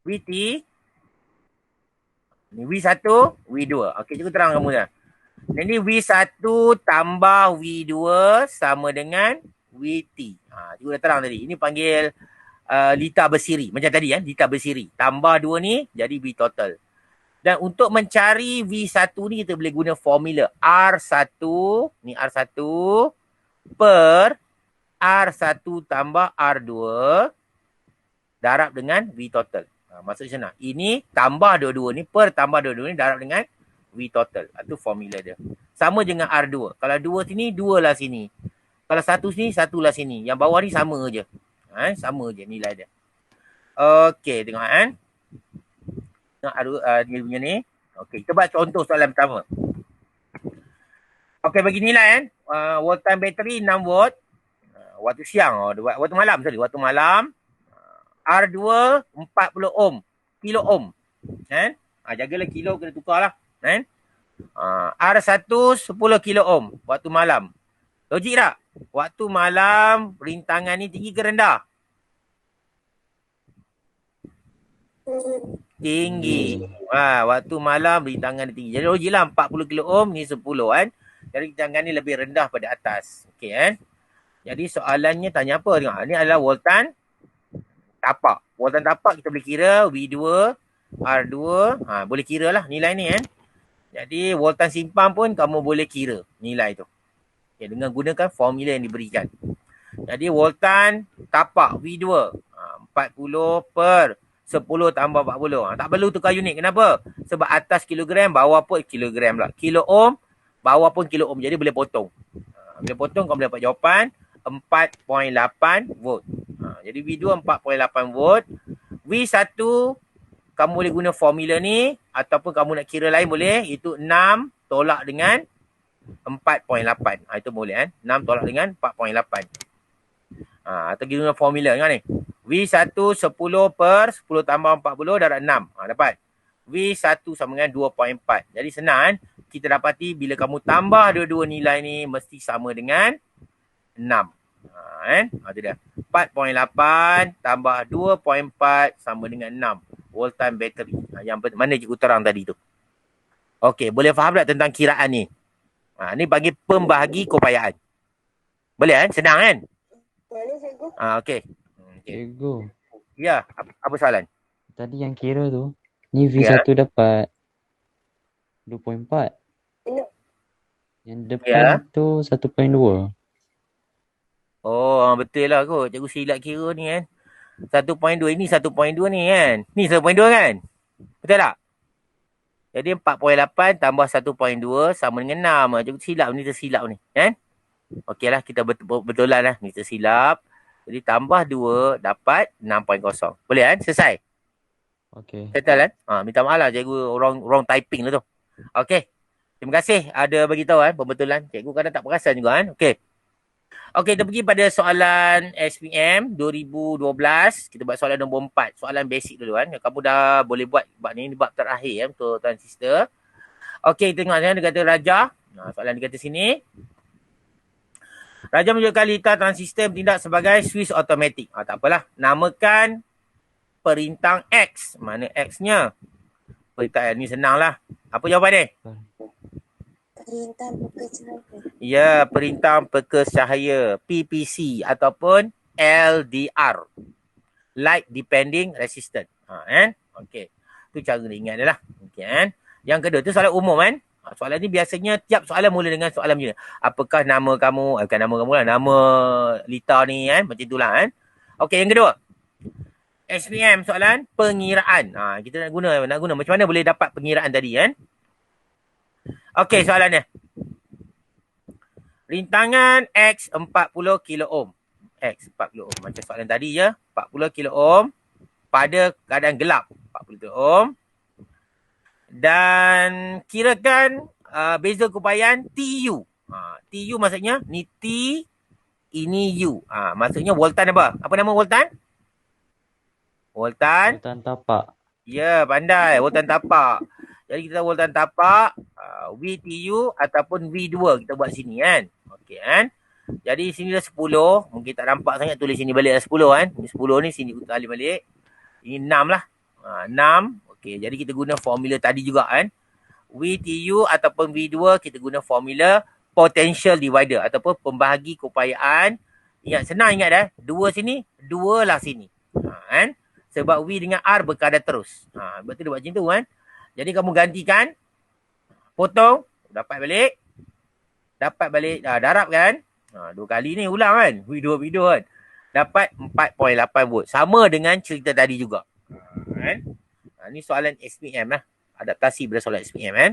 VT. Ni V1, V2. Okey, cikgu terang kamu dah. Ini V1 tambah V2 sama dengan VT. Cikgu dah terang tadi. Ini panggil lita bersiri. Macam tadi lita bersiri. Tambah 2 ni jadi V total. Dan untuk mencari V1 ni kita boleh guna formula R1. Ni R1 per R1 tambah R2 darab dengan V total. Maksud macam mana? Ini tambah dua-dua ni per tambah dua-dua ni darab dengan V total. Itu formula dia. Sama dengan R2. Kalau 2 sini, 2 lah sini. Kalau 1 sini, 1 lah sini. Yang bawah ni sama je. Sama je nilai dia. Okey, tengok Tengok dia punya ni. Okey, kita buat contoh soalan pertama. Okey, bagi nilai voltan bateri 6 volt. Waktu siang, waktu malam sorry, waktu malam. R2 40 ohm. Kilo ohm. Jagalah kilo kena tukarlah. R1 10 kilo ohm waktu malam. Logik tak? Waktu malam rintangan ni tinggi ke rendah? Tinggi. Waktu malam rintangan ni tinggi. Jadi logik lah 40 kilo ohm ni 10 Jadi rintangan ni lebih rendah pada atas. Okey Jadi soalannya tanya apa? Tengok. Ini adalah voltan tapak. Voltan tapak kita boleh kira V2, R2. Boleh kira lah nilai ni Jadi voltan simpan pun kamu boleh kira nilai tu. Okay, dengan gunakan formula yang diberikan. Jadi voltan tapak V2 40 per 10 tambah 40. Tak perlu tukar unit. Kenapa? Sebab atas kilogram, bawah pun kilogram lah. Kilo ohm, bawah pun kilo ohm. Jadi boleh potong. Bila potong kamu dapat jawapan 4.8 volt. Jadi V2 4.8 volt. V1 kamu boleh guna formula ni ataupun kamu nak kira lain boleh. Itu 6 tolak dengan 4.8. Itu boleh 6 tolak dengan 4.8. Atau kita guna formula tengok ni. V1 10 per 10 tambah 40 darab 6. Dapat. V1 sama dengan 2.4. Jadi senang kita dapati bila kamu tambah dua-dua nilai ni mesti sama dengan 6. Itu dia. 4.8 tambah 2.4 sama dengan 6. Voltan bateri. Yang mana cikgu terang tadi tu. Okey, boleh faham tak tentang kiraan ni? Ni bagi pembahagi keupayaan. Boleh Senang Boleh, cikgu. Okey. Cikgu, Ya, apa soalan? tadi yang kira tu, ni V1 dapat 2.4. Yang depan tu 1.2. Oh, betul lah kot. Cikgu silap kira ni 1.2 ini 1.2 ni Ni 1.2 kan? Betul tak? Jadi 4.8 tambah 1.2 sama dengan 6. Cikgu silap ni tersilap ni Okeylah, kita betulan lah. Ni tersilap. Jadi tambah 2 dapat 6.0. Boleh Selesai? Okey. Settle minta maaf lah cikgu wrong typing lah tu. Okey. Terima kasih ada bagi tahu pembetulan. Cikgu kadang tak perasan juga Okey. Okey, kita pergi pada soalan SPM 2012. Kita buat soalan nombor 4. Soalan basic dulu Kamu dah boleh buat ni bab terakhir untuk transistor. Okey, tengok dia kata Raja. Soalan dia kata sini. Raja menunjukkan lita transistor bertindak sebagai switch automatik. Tak apalah. Namakan perintah X. Mana X-nya? Perintah ni senang lah. Apa jawapan dia? Perintah peka cahaya. Ya, perintah peka cahaya. PPC ataupun LDR. Light Depending Resistance. Okey. Itu cara dia ingat dia lah. Okey Yang kedua tu soalan umum kan. Soalan ni biasanya tiap soalan mula dengan soalan macam ni. Apakah nama kamu, bukan nama kamu lah, nama Lita ni kan, macam itulah kan. Okey, yang kedua. SPM soalan pengiraan. Kita nak guna macam mana boleh dapat pengiraan tadi kan. Okey, soalannya. Rintangan X 40 kilo ohm. X 40 ohm. Macam soalan tadi je. 40 kilo ohm pada keadaan gelap. 40 kilo ohm. Dan kirakan beza keupayaan TU. TU maksudnya ni T, ini U. Maksudnya voltan apa? Apa nama voltan? Voltan. Voltan tapak. Ya, pandai. Voltan tapak. Jadi kita voltan tapak, VTU ataupun V2 kita buat sini kan. Okey kan. Jadi sini dah 10. Mungkin tak nampak sangat, tulis sini balik dah 10 kan. Ini 10 ni sini kali balik. Ini 6 lah. 6. Okey, jadi kita guna formula tadi juga kan. VTU ataupun V2 kita guna formula potential divider ataupun pembahagi keupayaan. Senang ingat dah. 2 sini, 2 lah sini. Kan? Sebab V dengan R berkadar terus. Sebab tu dia buat macam tu kan. Jadi kamu gantikan, potong, dapat balik. Darab kan. 2 kali ni ulang kan. V2 kan. Dapat 4.8 volt. Sama dengan cerita tadi juga. Kan? Ni soalan SPM lah. Adaptasi pada soalan SPM kan.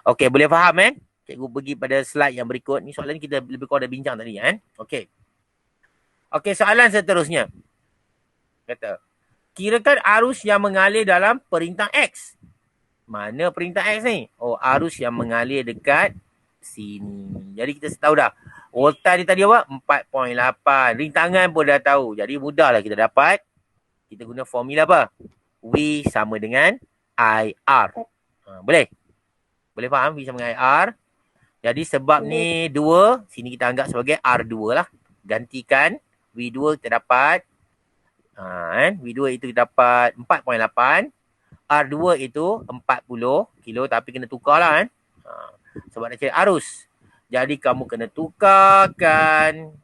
Okey, boleh faham kan? Cikgu pergi pada slide yang berikut. Ni soalan kita lebih kurang dah bincang tadi kan. Okey. Okey, soalan seterusnya. Kata, kirakan arus yang mengalir dalam perintah X. Mana perintah X ni? Arus yang mengalir dekat sini. Jadi kita tahu dah. Voltan ni tadi apa? 4.8. Rintangan pun dah tahu. Jadi mudahlah kita dapat. Kita guna formula apa? V sama dengan IR. Boleh? Boleh faham V sama dengan IR? Jadi sebab ni 2, sini kita anggap sebagai R2 lah. Gantikan V2 kita dapat. V2 itu kita dapat 4.8. R2 itu 40 kilo tapi kena tukar lah kan. Sebab nak cari arus. Jadi kamu kena tukarkan.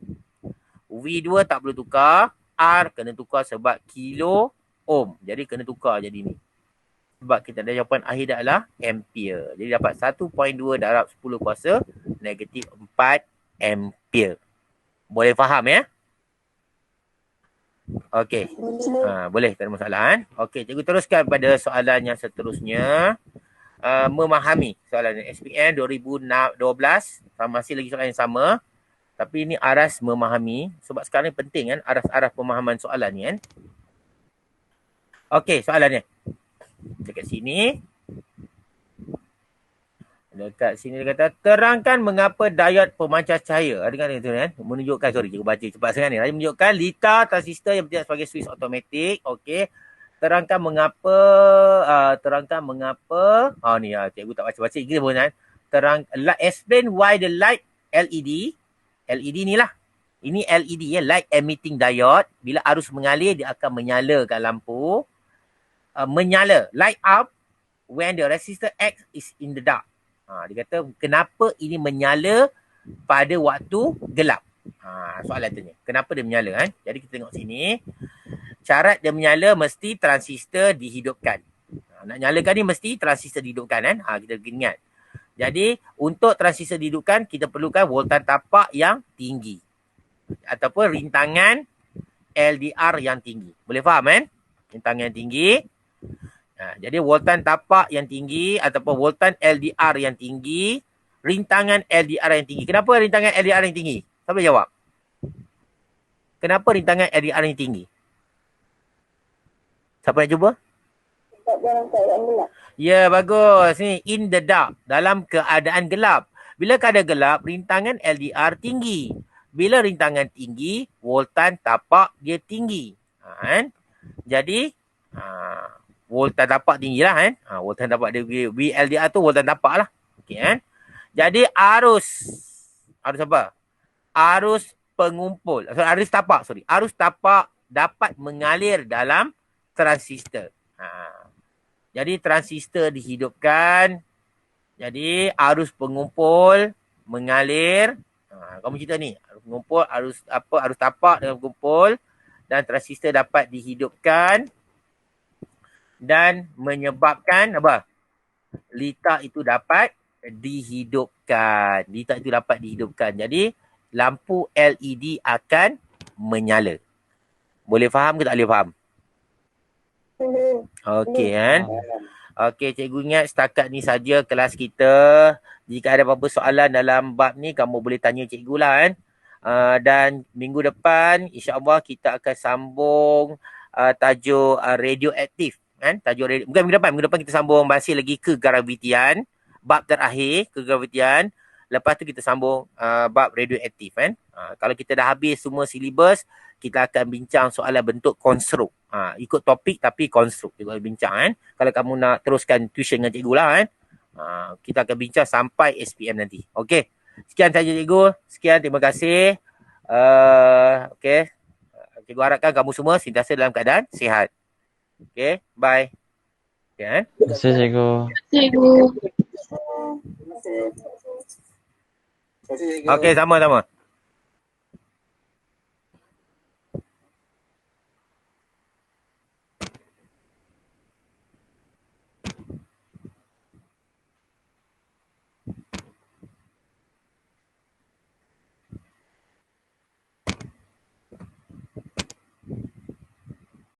V2 tak perlu tukar. R kena tukar sebab kilo ohm. Jadi kena tukar jadi ni. Sebab kita ada jawapan akhir adalah ampere. Jadi dapat 1.2 darab 10 kuasa negatif 4 ampere. Boleh faham ya? Okey. Boleh, tak ada masalah kan? Okey, cikgu teruskan pada soalan yang seterusnya. Memahami soalan SPM 2012. Masih lagi soalan yang sama. Tapi ini aras memahami. Sebab sekarang ni penting kan aras-aras pemahaman soalan ni kan. Okey, soalannya. Dekat sini. Dekat sini dia kata, terangkan mengapa diod pemancar cahaya. Dengar itu kan? Menunjukkan, sorry cikgu baca cepat sangat ni. Menunjukkan lita transistor yang bertindak sebagai switch automatik. Okey. Terangkan mengapa, ni cikgu tak baca-baca Inggeris pun kan. Explain why the light LED ni lah. Ini LED ya, light emitting diode. Bila arus mengalir, dia akan menyalakan lampu. Menyala, light up when the resistor X is in the dark. Dia kata kenapa ini menyala pada waktu gelap. Soalan tanya. Kenapa dia menyala kan? Jadi kita tengok sini. Syarat dia menyala mesti transistor dihidupkan. Nak nyalakan ni mesti transistor dihidupkan kan? Kita ingat. Jadi untuk transistor dihidupkan kita perlukan voltan tapak yang tinggi. Ataupun rintangan LDR yang tinggi. Boleh faham kan? Rintangan yang tinggi. Jadi voltan tapak yang tinggi ataupun voltan LDR yang tinggi, rintangan LDR yang tinggi. Kenapa rintangan LDR yang tinggi? Siapa jawab? Kenapa rintangan LDR yang tinggi? Siapa nak cuba? Sebab dalam keadaan gelap. Ya, bagus. Ni in the dark, dalam keadaan gelap. Bila keadaan gelap, rintangan LDR tinggi. Bila rintangan tinggi, voltan tapak dia tinggi. Kan? Jadi voltan tapak tinggi lah kan. Voltan tapak dia VLDR tu voltan tapak lah. Okey kan. Jadi arus apa? Arus pengumpul. Arus tapak dapat mengalir dalam transistor. Jadi transistor dihidupkan. Jadi arus pengumpul mengalir. Kamu cerita ni. Arus pengumpul, arus tapak dengan pengumpul dan transistor dapat dihidupkan. Dan menyebabkan apa? litak itu dapat dihidupkan. Litak itu dapat dihidupkan. Jadi, lampu LED akan menyala. Boleh faham ke tak boleh faham? Okey kan? Okey, cikgu ingat setakat ni saja kelas kita. Jika ada apa-apa soalan dalam bab ni, kamu boleh tanya cikgu lah kan. Dan minggu depan, insyaAllah kita akan sambung tajuk radioaktif. Kan? Bukan minggu depan kita sambung masih lagi kegravitian. Bab terakhir, kegravitian. Lepas tu kita sambung bab radioaktif kan. Kalau kita dah habis semua silibus, kita akan bincang soalan bentuk konstruk. Ikut topik tapi konstruk kita bincang kan. Kalau kamu nak teruskan tuition dengan cikgu lah kan. Kita akan bincang sampai SPM nanti. Okey. Sekian saja cikgu. Sekian, terima kasih. Okey. Cikgu harapkan kamu semua sentiasa dalam keadaan sihat. Okey, bye. Okay, kan? Terima kasih cikgu. Cikgu. Okey, sama-sama.